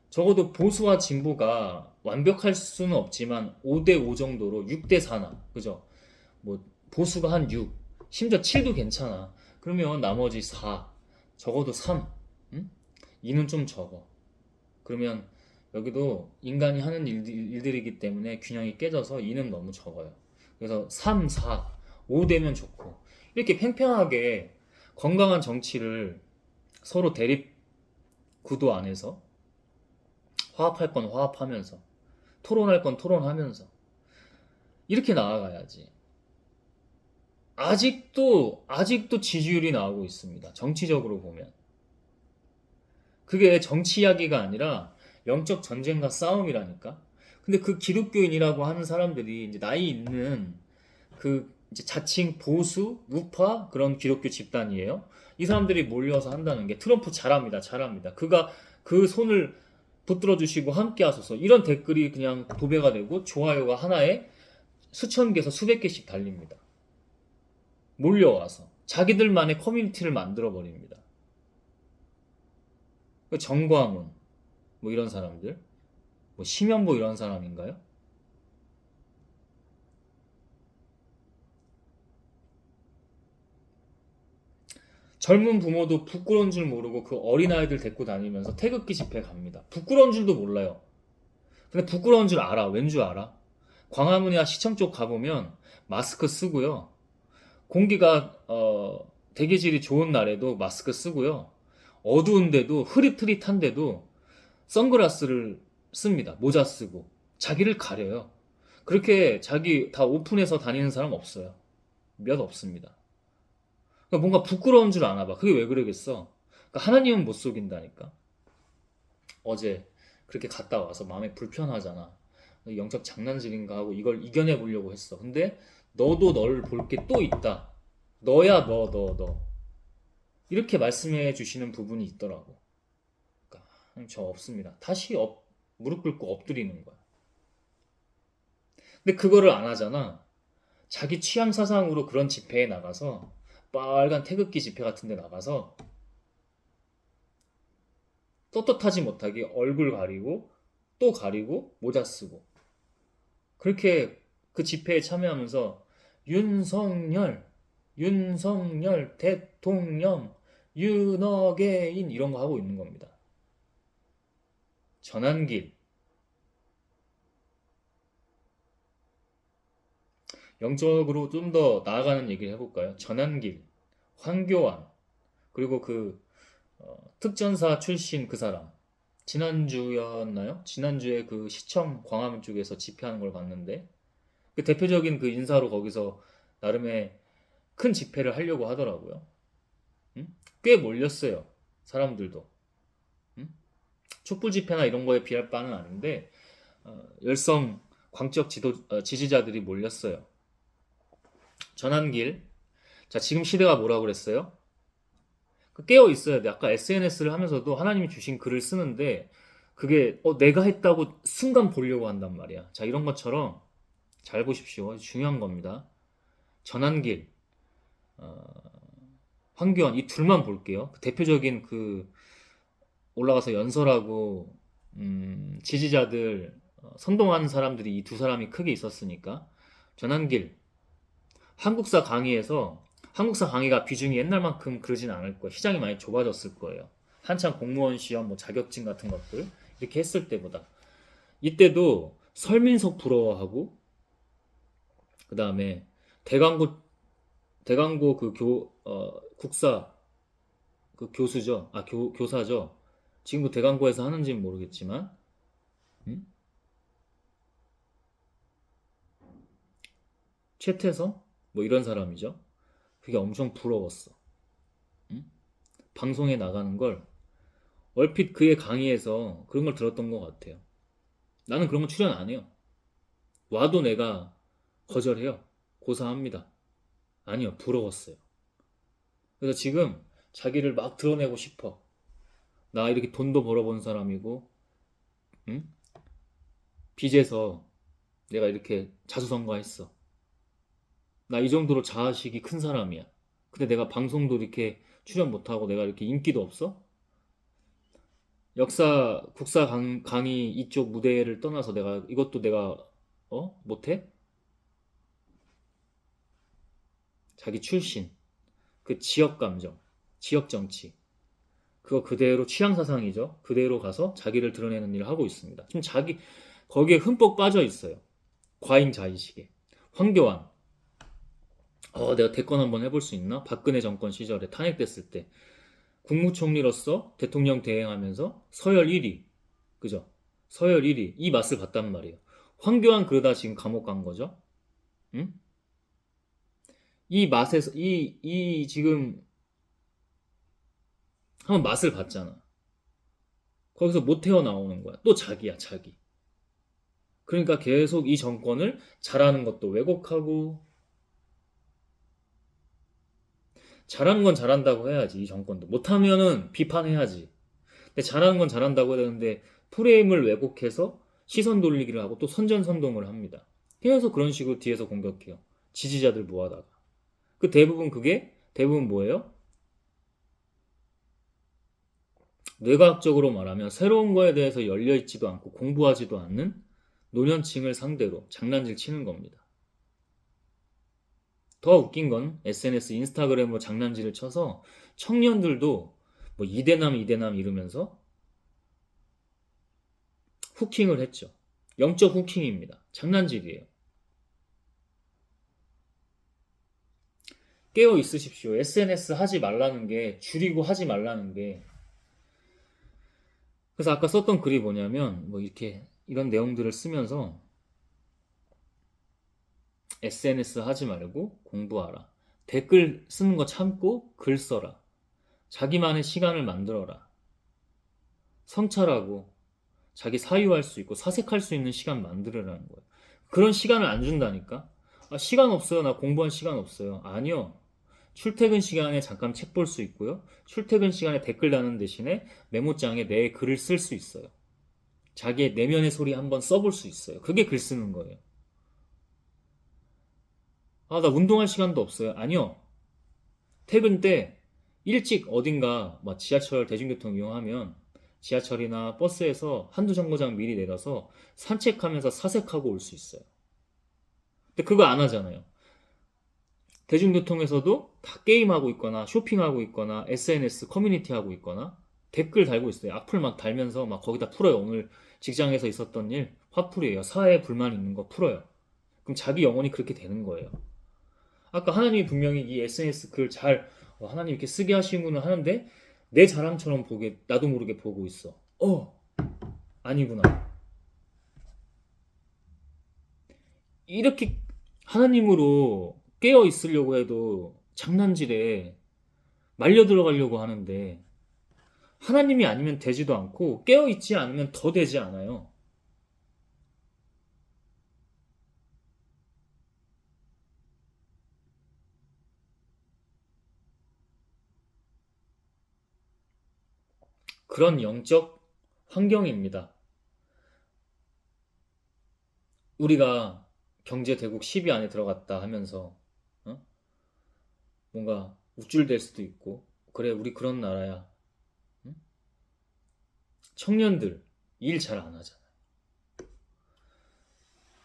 적어도 보수와 진보가 완벽할 수는 없지만 5대5 정도로 6대4나 그죠? 뭐 보수가 한 6, 심지어 7도 괜찮아. 그러면 나머지 4, 적어도 3, 2는 좀 적어. 그러면 여기도 인간이 하는 일들이기 때문에 균형이 깨져서 2는 너무 적어요. 그래서 3, 4, 5 되면 좋고 이렇게 팽팽하게 건강한 정치를 서로 대립 구도 안에서 화합할 건 화합하면서 토론할 건 토론하면서 이렇게 나아가야지. 아직도 지지율이 나오고 있습니다. 정치적으로 보면. 그게 정치 이야기가 아니라 영적 전쟁과 싸움이라니까. 근데 그 기독교인이라고 하는 사람들이 이제 나이 있는 그 이제 자칭 보수, 우파 그런 기독교 집단이에요. 이 사람들이 몰려서 한다는 게 트럼프 잘합니다. 잘합니다. 그가 그 손을 붙들어 주시고 함께 하소서. 이런 댓글이 그냥 도배가 되고 좋아요가 하나에 수천 개에서 수백 개씩 달립니다. 몰려와서 자기들만의 커뮤니티를 만들어 버립니다. 정광훈 뭐 이런 사람들, 뭐 심연보 이런 사람인가요? 젊은 부모도 부끄러운 줄 모르고 그 어린아이들 데리고 다니면서 태극기 집회 갑니다. 부끄러운 줄도 몰라요. 근데 부끄러운 줄 알아. 왠 줄 알아? 광화문이나 시청 쪽 가보면 마스크 쓰고요. 공기가 대기질이 좋은 날에도 마스크 쓰고요. 어두운데도 흐릿흐릿한데도 선글라스를 씁니다. 모자 쓰고 자기를 가려요. 그렇게 자기 다 오픈해서 다니는 사람 없어요. 몇 없습니다. 그러니까 뭔가 부끄러운 줄 아나 봐. 그게 왜 그러겠어? 그러니까 하나님은 못 속인다니까. 어제 그렇게 갔다 와서 마음이 불편하잖아. 영적 장난질인가 하고 이걸 이겨내 보려고 했어. 근데 너도 널 볼 게 또 있다. 너야 너. 이렇게 말씀해 주시는 부분이 있더라고. 그러니까 저 없습니다. 다시 무릎 꿇고 엎드리는 거야. 근데 그거를 안 하잖아. 자기 취향 사상으로 그런 집회에 나가서 빨간 태극기 집회 같은 데 나가서 떳떳하지 못하게 얼굴 가리고 또 가리고 모자 쓰고 그렇게 그 집회에 참여하면서 윤석열 대통령 윤어게인 이런 거 하고 있는 겁니다. 전환길 영적으로 좀 더 나아가는 얘기를 해볼까요? 전환길, 황교안, 그리고 특전사 출신 그 사람. 지난주였나요? 지난주에 그 시청 광화문 쪽에서 집회하는 걸 봤는데, 그 대표적인 그 인사로 거기서 나름의 큰 집회를 하려고 하더라고요. 응? 꽤 몰렸어요. 사람들도. 응? 촛불 집회나 이런 거에 비할 바는 아닌데, 열성 광적 지지자들이 몰렸어요. 전환길. 자, 지금 시대가 뭐라고 그랬어요? 깨어 있어야 돼. 아까 SNS를 하면서도 하나님이 주신 글을 쓰는데 그게 내가 했다고 순간 보려고 한단 말이야. 자, 이런 것처럼 잘 보십시오. 중요한 겁니다. 전환길, 어, 황교안 이 둘만 볼게요. 대표적인 올라가서 연설하고 지지자들 선동하는 사람들이 이 두 사람이 크게 있었으니까 전환길 한국사 강의에서 한국사 강의가 비중이 옛날만큼 그러진 않을 거예요. 시장이 많이 좁아졌을 거예요. 한창 공무원 시험, 뭐 자격증 같은 것들 이렇게 했을 때보다 이때도 설민석 부러워하고 그 다음에 대광고 국사 교수죠. 교사죠. 지금도 대광고에서 하는지는 모르겠지만 음? 최태성 뭐 이런 사람이죠. 그게 엄청 부러웠어. 음? 방송에 나가는 걸 얼핏 그의 강의에서 그런 걸 들었던 것 같아요. 나는 그런 거 출연 안 해요. 와도 내가 거절해요. 고사합니다. 아니요, 부러웠어요. 그래서 지금 자기를 막 드러내고 싶어. 나 이렇게 돈도 벌어본 사람이고, 응? 빚에서 내가 이렇게 자수성가했어. 나 이 정도로 자아식이 큰 사람이야. 근데 내가 방송도 이렇게 출연 못하고 내가 이렇게 인기도 없어? 국사 강의 이쪽 무대를 떠나서 이것도 내가, 못해? 자기 출신, 그 지역 감정, 지역 정치. 그거 그대로 취향 사상이죠. 그대로 가서 자기를 드러내는 일을 하고 있습니다. 지금 거기에 흠뻑 빠져 있어요. 과잉 자의식에. 황교안. 내가 대권 한번 해볼 수 있나? 박근혜 정권 시절에 탄핵됐을 때. 국무총리로서 대통령 대행하면서 서열 1위. 그죠? 서열 1위. 이 맛을 봤단 말이에요. 황교안 그러다 지금 감옥 간 거죠? 응? 이 맛에서, 지금 한번 맛을 봤잖아. 거기서 못 태어나오는 거야. 또 자기야, 자기. 그러니까 계속 이 정권을 잘하는 것도 왜곡하고, 잘하는 건 잘한다고 해야지, 이 정권도. 못하면은 비판해야지. 근데 잘하는 건 잘한다고 해야 되는데, 프레임을 왜곡해서 시선 돌리기를 하고 또 선전선동을 합니다. 계속 그런 식으로 뒤에서 공격해요. 지지자들 모아다가. 대부분 뭐예요? 뇌과학적으로 말하면 새로운 거에 대해서 열려있지도 않고 공부하지도 않는 노년층을 상대로 장난질 치는 겁니다. 더 웃긴 건 SNS, 인스타그램으로 장난질을 쳐서 청년들도 뭐 이대남 이러면서 후킹을 했죠. 영적 후킹입니다. 장난질이에요. 깨어 있으십시오. SNS 하지 말라는 게, 줄이고 하지 말라는 게. 그래서 아까 썼던 글이 뭐냐면, 뭐 이렇게, 이런 내용들을 쓰면서 SNS 하지 말고 공부하라. 댓글 쓰는 거 참고 글 써라. 자기만의 시간을 만들어라. 성찰하고 자기 사유할 수 있고 사색할 수 있는 시간 만들으라는 거예요. 그런 시간을 안 준다니까? 시간 없어요. 나 공부할 시간 없어요. 아니요. 출퇴근 시간에 잠깐 책 볼 수 있고요. 출퇴근 시간에 댓글 다는 대신에 메모장에 내 글을 쓸 수 있어요. 자기의 내면의 소리 한번 써볼 수 있어요. 그게 글 쓰는 거예요. 나 운동할 시간도 없어요. 아니요. 퇴근 때 일찍 어딘가 막 지하철 대중교통 이용하면 지하철이나 버스에서 한두 정거장 미리 내려서 산책하면서 사색하고 올 수 있어요. 근데 그거 안 하잖아요. 대중교통에서도 다 게임하고 있거나 쇼핑하고 있거나 SNS 커뮤니티 하고 있거나 댓글 달고 있어요. 악플 막 달면서 막 거기다 풀어요. 오늘 직장에서 있었던 일 화풀이에요. 사회에 불만 있는 거 풀어요. 그럼 자기 영혼이 그렇게 되는 거예요. 아까 하나님이 분명히 이 SNS 글 잘 하나님 이렇게 쓰게 하시구나 하는데 내 자랑처럼 보게 나도 모르게 보고 있어. 아니구나. 이렇게 하나님으로 깨어 있으려고 해도 장난질에 말려 들어가려고 하는데 하나님이 아니면 되지도 않고 깨어 있지 않으면 더 되지 않아요. 그런 영적 환경입니다. 우리가 경제대국 10위 안에 들어갔다 하면서 어? 뭔가 우쭐댈 수도 있고 그래 우리 그런 나라야. 응? 청년들 일 잘 안 하잖아.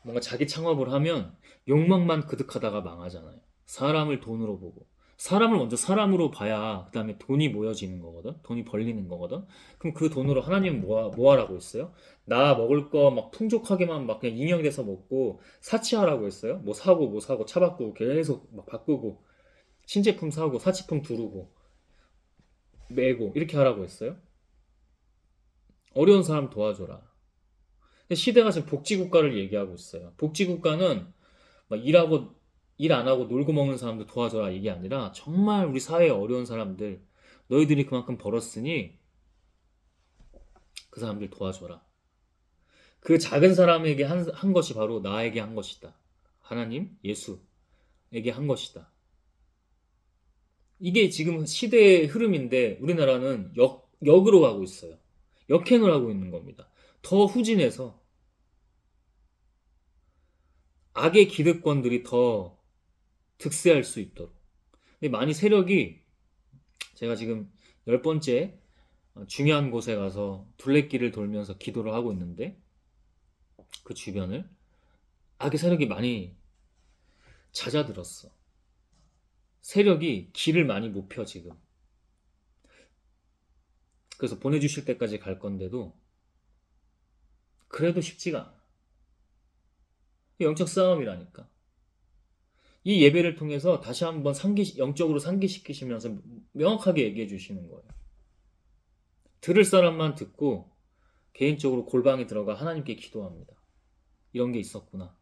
뭔가 자기 창업을 하면 욕망만 그득하다가 망하잖아요. 사람을 돈으로 보고. 사람을 먼저 사람으로 봐야 그 다음에 돈이 모여지는 거거든. 돈이 벌리는 거거든. 그럼 그 돈으로 하나님은 뭐 하라고 했어요? 나 먹을 거 막 풍족하게만 막 그냥 인형돼서 먹고 사치하라고 했어요? 뭐 사고 차 바꾸고 계속 막 바꾸고 신제품 사고 사치품 두르고 매고 이렇게 하라고 했어요? 어려운 사람 도와줘라. 근데 시대가 지금 복지국가를 얘기하고 있어요. 복지국가는 막 일하고 일 안 하고 놀고 먹는 사람들 도와줘라 이게 아니라 정말 우리 사회에 어려운 사람들 너희들이 그만큼 벌었으니 그 사람들 도와줘라. 그 작은 사람에게 한 것이 바로 나에게 한 것이다. 하나님, 예수에게 한 것이다. 이게 지금 시대의 흐름인데 우리나라는 역으로 가고 있어요. 역행을 하고 있는 겁니다. 더 후진해서 악의 기득권들이 더 득세할 수 있도록. 근데 많이 세력이 제가 지금 10번째 중요한 곳에 가서 둘레길을 돌면서 기도를 하고 있는데 그 주변을 악의 세력이 많이 잦아들었어. 세력이 길을 많이 못 펴 지금. 그래서 보내주실 때까지 갈 건데도 그래도 쉽지가 않아. 영적 싸움이라니까. 이 예배를 통해서 다시 한번 영적으로 상기시키시면서 명확하게 얘기해 주시는 거예요. 들을 사람만 듣고 개인적으로 골방에 들어가 하나님께 기도합니다. 이런 게 있었구나.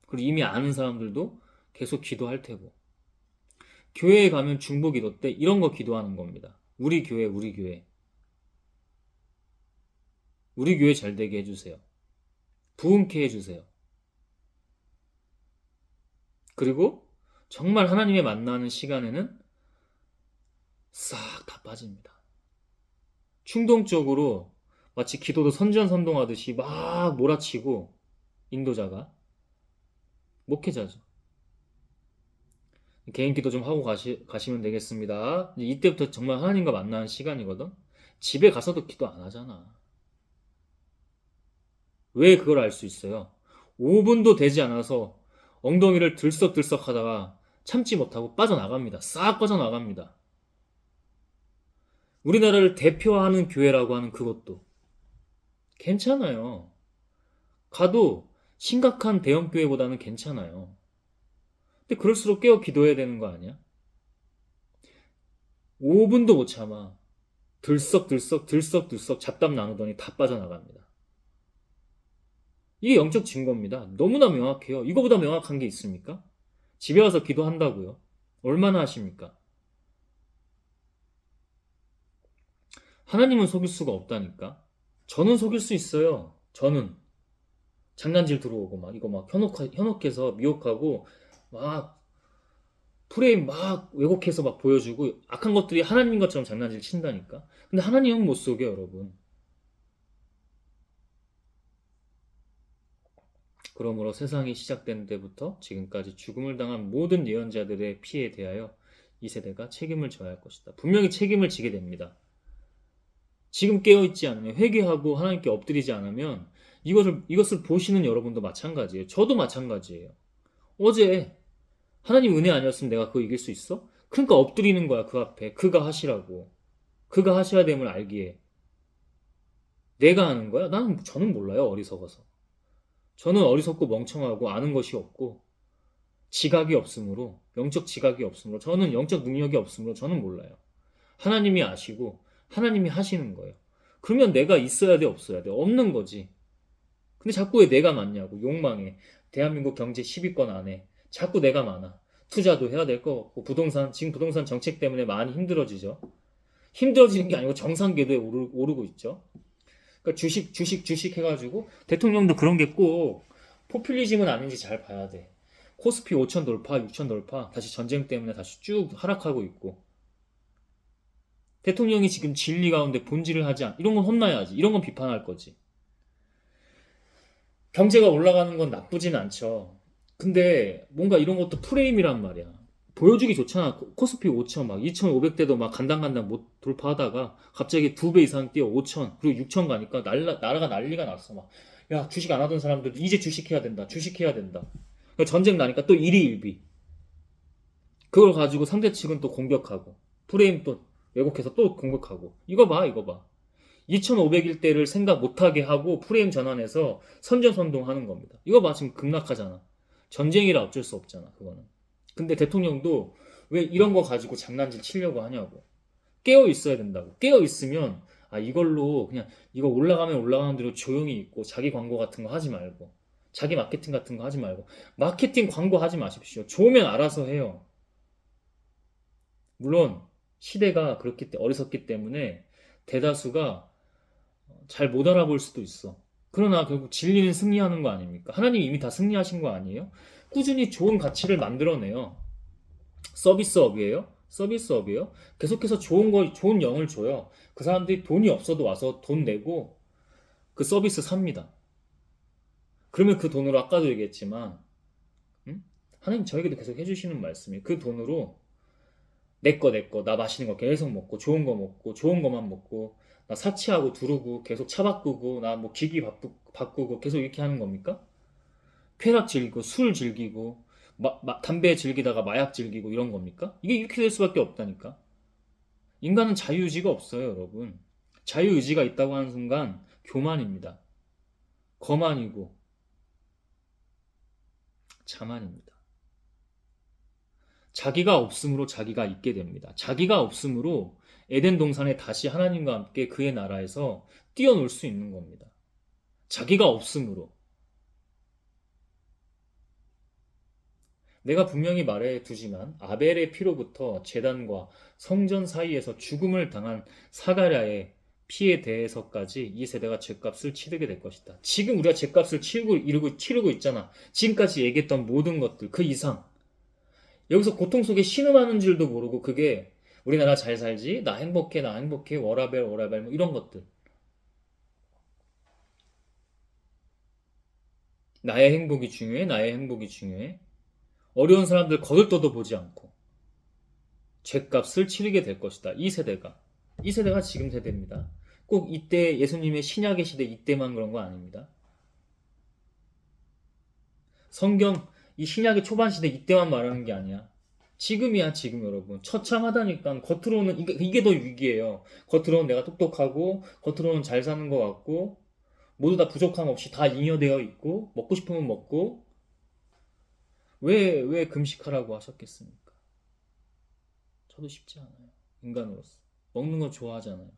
그리고 이미 아는 사람들도 계속 기도할 테고. 교회에 가면 중보 기도 때 이런 거 기도하는 겁니다. 우리 교회, 우리 교회. 우리 교회 잘 되게 해주세요. 부흥케 해주세요. 그리고 정말 하나님의 만나는 시간에는 싹 다 빠집니다. 충동적으로 마치 기도도 선전선동하듯이 막 몰아치고 인도자가 목회자죠. 개인 기도 좀 하고 가시면 되겠습니다. 이때부터 정말 하나님과 만나는 시간이거든. 집에 가서도 기도 안 하잖아. 왜 그걸 알 수 있어요? 5분도 되지 않아서 엉덩이를 들썩들썩 하다가 참지 못하고 빠져나갑니다. 싹 빠져나갑니다. 우리나라를 대표하는 교회라고 하는 그것도 괜찮아요. 가도 심각한 대형교회보다는 괜찮아요. 근데 그럴수록 깨어 기도해야 되는 거 아니야? 5분도 못 참아. 들썩들썩 잡담 나누더니 다 빠져나갑니다. 이게 영적 증거입니다. 너무나 명확해요. 이거보다 명확한 게 있습니까? 집에 와서 기도한다고요. 얼마나 하십니까? 하나님은 속일 수가 없다니까. 저는 속일 수 있어요. 저는 장난질 들어오고 막 이거 막 현혹해서 미혹하고 막 프레임 막 왜곡해서 막 보여주고 악한 것들이 하나님인 것처럼 장난질 친다니까. 근데 하나님은 못 속여 여러분. 그러므로 세상이 시작된 때부터 지금까지 죽음을 당한 모든 예언자들의 피해에 대하여 이 세대가 책임을 져야 할 것이다. 분명히 책임을 지게 됩니다. 지금 깨어있지 않으면 회개하고 하나님께 엎드리지 않으면 이것을 보시는 여러분도 마찬가지예요. 저도 마찬가지예요. 어제 하나님 은혜 아니었으면 내가 그거 이길 수 있어? 그러니까 엎드리는 거야 그 앞에. 그가 하시라고. 그가 하셔야 됨을 알기에. 내가 하는 거야? 저는 몰라요 어리석어서. 저는 어리석고 멍청하고 아는 것이 없고 지각이 없으므로, 영적 지각이 없으므로, 저는 영적 능력이 없으므로 저는 몰라요. 하나님이 아시고 하나님이 하시는 거예요. 그러면 내가 있어야 돼, 없어야 돼? 없는 거지. 근데 자꾸 왜 내가 많냐고, 욕망에. 대한민국 경제 10위권 안에 자꾸 내가 많아. 투자도 해야 될 것 같고, 지금 부동산 정책 때문에 많이 힘들어지죠. 힘들어지는 게 아니고 정상 궤도에 오르고 있죠. 그러니까 주식 해가지고 대통령도 그런 게 꼭 포퓰리즘은 아닌지 잘 봐야 돼. 코스피 5천 돌파, 6천 돌파, 다시 전쟁 때문에 다시 쭉 하락하고 있고. 대통령이 지금 진리 가운데 본질을 하지 않, 이런 건 혼나야지. 이런 건 비판할 거지. 경제가 올라가는 건 나쁘진 않죠. 근데 뭔가 이런 것도 프레임이란 말이야. 보여주기 좋잖아. 코스피 5천 막 2,500대도 막 간당간당 못 돌파하다가 갑자기 2배 이상 뛰어 5천 그리고 6천 가니까 나라가 난리가 났어. 막 야, 주식 안 하던 사람들 이제 주식해야 된다. 주식해야 된다. 그러니까 전쟁 나니까 또 일희일비. 그걸 가지고 상대 측은 또 공격하고 프레임 또 왜곡해서 또 공격하고. 이거 봐, 이거 봐. 2500일대를 생각 못하게 하고 프레임 전환해서 선전선동하는 겁니다. 이거 봐, 지금 급락하잖아. 전쟁이라 어쩔 수 없잖아, 그거는. 근데 대통령도 왜 이런 거 가지고 장난질 치려고 하냐고. 깨어 있어야 된다고. 깨어 있으면 이걸로 그냥 이거 올라가면 올라가는 대로 조용히 있고 자기 광고 같은 거 하지 말고 자기 마케팅 같은 거 하지 말고 마케팅 광고 하지 마십시오. 좋으면 알아서 해요. 물론 시대가 그렇기 때문에 어리석기 때문에 대다수가 잘 못 알아볼 수도 있어. 그러나 결국 진리는 승리하는 거 아닙니까? 하나님이 이미 다 승리하신 거 아니에요? 꾸준히 좋은 가치를 만들어내요. 서비스업이에요? 서비스업이에요? 계속해서 좋은 영을 줘요. 그 사람들이 돈이 없어도 와서 돈 내고 그 서비스 삽니다. 그러면 그 돈으로 아까도 얘기했지만, 하나님 저에게도 계속 해주시는 말씀이 그 돈으로 내 거, 나 맛있는 거 계속 먹고, 좋은 거 먹고, 좋은 거만 먹고, 나 사치하고 두르고, 계속 차 바꾸고, 나 뭐 기기 바꾸고, 계속 이렇게 하는 겁니까? 쾌락 즐기고, 술 즐기고, 담배 즐기다가 마약 즐기고 이런 겁니까? 이게 이렇게 될 수밖에 없다니까. 인간은 자유의지가 없어요, 여러분. 자유의지가 있다고 하는 순간 교만입니다. 거만이고 자만입니다. 자기가 없음으로 자기가 있게 됩니다. 자기가 없음으로 에덴 동산에 다시 하나님과 함께 그의 나라에서 뛰어놀 수 있는 겁니다. 자기가 없음으로. 내가 분명히 말해 두지만 아벨의 피로부터 제단과 성전 사이에서 죽음을 당한 사가랴의 피에 대해서까지 이 세대가 죗값을 치르게 될 것이다. 지금 우리가 죗값을 치르고 있잖아. 지금까지 얘기했던 모든 것들 그 이상. 여기서 고통 속에 신음하는 줄도 모르고 그게 우리나라 잘 살지, 나 행복해, 나 행복해, 워라벨, 워라벨, 뭐 이런 것들. 나의 행복이 중요해, 나의 행복이 중요해. 어려운 사람들 거들떠도 보지 않고 죗값을 치르게 될 것이다. 이 세대가. 이 세대가 지금 세대입니다. 꼭 이때 예수님의 신약의 시대 이때만 그런 거 아닙니다. 성경 이 신약의 초반 시대 이때만 말하는 게 아니야. 지금이야, 지금 여러분. 처참하다니까. 겉으로는 이게 더 위기예요. 겉으로는 내가 똑똑하고 겉으로는 잘 사는 것 같고 모두 다 부족함 없이 다 잉여되어 있고 먹고 싶으면 먹고 왜 금식하라고 하셨겠습니까? 저도 쉽지 않아요. 인간으로서. 먹는 거 좋아하잖아요.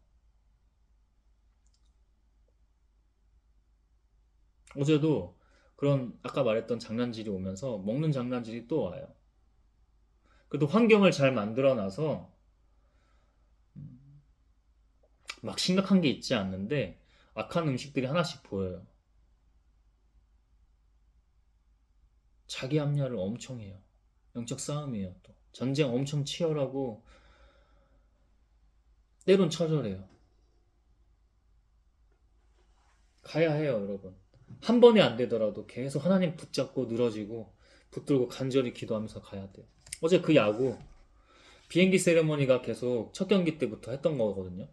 어제도 그런 아까 말했던 장난질이 오면서 먹는 장난질이 또 와요. 그래도 환경을 잘 만들어놔서 막 심각한 게 있지 않는데 악한 음식들이 하나씩 보여요. 자기 합리화를 엄청 해요. 영적 싸움이에요 또. 전쟁 엄청 치열하고 때론 처절해요. 가야 해요 여러분. 한 번에 안 되더라도 계속 하나님 붙잡고 늘어지고 붙들고 간절히 기도하면서 가야 돼요. 어제 그 야구 비행기 세레머니가 계속 첫 경기 때부터 했던 거거든요.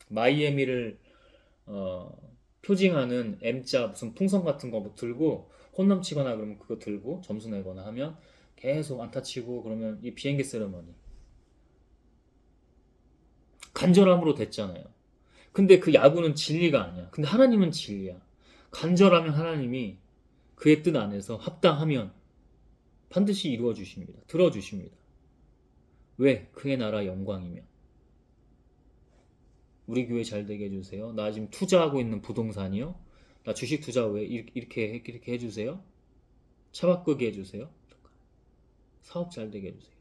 마이애미를 어, 표징하는 M자 무슨 풍선 같은 거 뭐 들고 홈런 치거나 그러면 그거 들고 점수 내거나 하면 계속 안타 치고 그러면 이 비행기 세레머니 간절함으로 됐잖아요. 근데 그 야구는 진리가 아니야. 근데 하나님은 진리야. 간절하면 하나님이 그의 뜻 안에서 합당하면 반드시 이루어 주십니다. 들어주십니다. 왜? 그의 나라 영광이면. 우리 교회 잘 되게 해주세요. 나 지금 투자하고 있는 부동산이요. 나 주식 투자 왜 이렇게 해주세요. 차 바꾸게 해주세요. 사업 잘 되게 해주세요.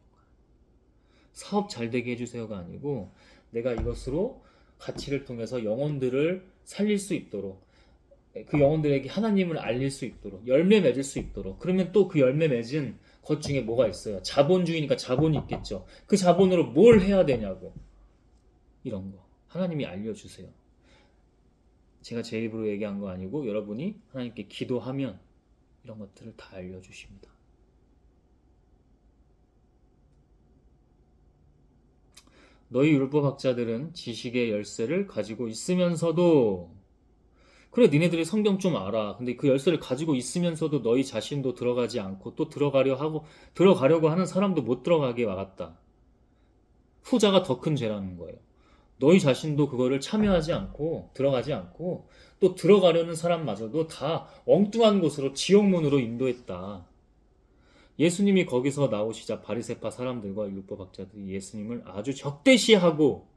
사업 잘 되게 해주세요가 아니고 내가 이것으로 가치를 통해서 영혼들을 살릴 수 있도록, 그 영혼들에게 하나님을 알릴 수 있도록, 열매 맺을 수 있도록. 그러면 또 그 열매 맺은 것 중에 뭐가 있어요? 자본주의니까 자본이 있겠죠. 그 자본으로 뭘 해야 되냐고. 이런 거 하나님이 알려주세요. 제가 제 입으로 얘기한 거 아니고 여러분이 하나님께 기도하면 이런 것들을 다 알려주십니다. 너희 율법학자들은 지식의 열쇠를 가지고 있으면서도, 그래 니네들이 성경 좀 알아. 근데 그 열쇠를 가지고 있으면서도 너희 자신도 들어가지 않고 또 들어가려고 하는 사람도 못 들어가게 막았다. 후자가 더 큰 죄라는 거예요. 너희 자신도 그거를 참여하지 않고 들어가지 않고 또 들어가려는 사람마저도 다 엉뚱한 곳으로 지옥문으로 인도했다. 예수님이 거기서 나오시자 바리새파 사람들과 율법학자들이 예수님을 아주 적대시하고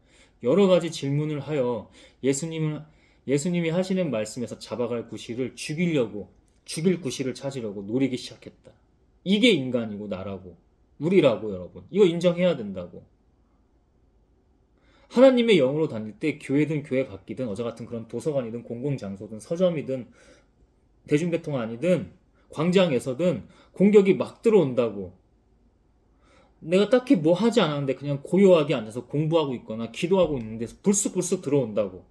여러 가지 질문을 하여 예수님이 하시는 말씀에서 잡아갈 구실을 죽일 구실을 찾으려고 노리기 시작했다. 이게 인간이고 나라고 우리라고. 여러분 이거 인정해야 된다고. 하나님의 영으로 다닐 때 교회든 교회 밖이든 어제 같은 그런 도서관이든 공공장소든 서점이든 대중교통안이든 광장에서든 공격이 막 들어온다고. 내가 딱히 뭐 하지 않았는데 그냥 고요하게 앉아서 공부하고 있거나 기도하고 있는데 불쑥불쑥 들어온다고.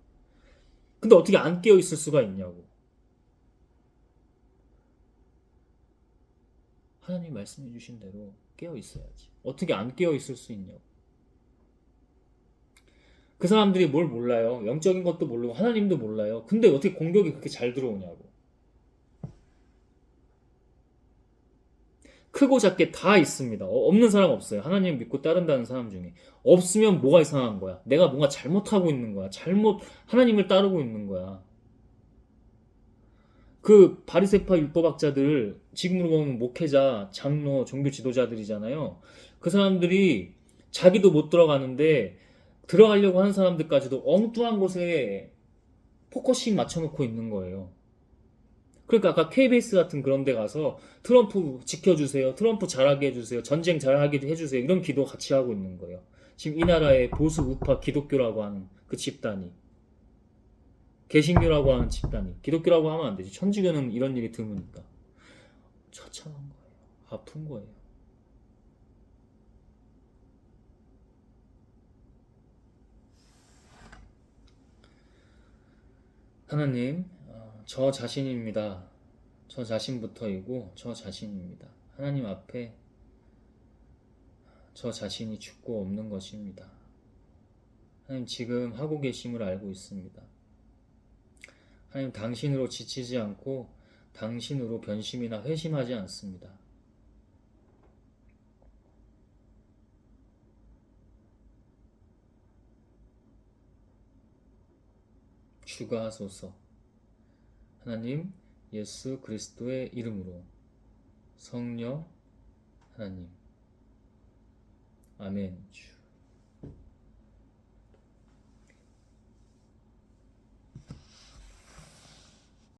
근데 어떻게 안 깨어 있을 수가 있냐고. 하나님 말씀해 주신 대로 깨어 있어야지. 어떻게 안 깨어 있을 수 있냐고. 그 사람들이 뭘 몰라요. 영적인 것도 모르고 하나님도 몰라요. 근데 어떻게 공격이 그렇게 잘 들어오냐고. 크고 작게 다 있습니다. 없는 사람 없어요. 하나님 믿고 따른다는 사람 중에. 없으면 뭐가 이상한 거야? 내가 뭔가 잘못하고 있는 거야. 하나님을 따르고 있는 거야. 그 바리새파 율법학자들, 지금으로 보면 목회자, 장로, 종교 지도자들이잖아요. 그 사람들이 자기도 못 들어가는데 들어가려고 하는 사람들까지도 엉뚱한 곳에 포커싱 맞춰놓고 있는 거예요. 그러니까 아까 KBS 같은 그런 데 가서 트럼프 지켜주세요. 트럼프 잘하게 해주세요. 전쟁 잘하게 해주세요. 이런 기도 같이 하고 있는 거예요. 지금 이 나라의 보수 우파 기독교라고 하는 그 집단이, 개신교라고 하는 집단이, 기독교라고 하면 안 되지. 천주교는 이런 일이 드무니까. 처참한 거예요. 아픈 거예요. 하나님, 저 자신입니다. 저 자신부터이고 저 자신입니다. 하나님 앞에 저 자신이 죽고 없는 것입니다. 하나님 지금 하고 계심을 알고 있습니다. 하나님 당신으로 지치지 않고 당신으로 변심이나 회심하지 않습니다. 주가하소서. 하나님 예수 그리스도의 이름으로. 성령 하나님. 아멘.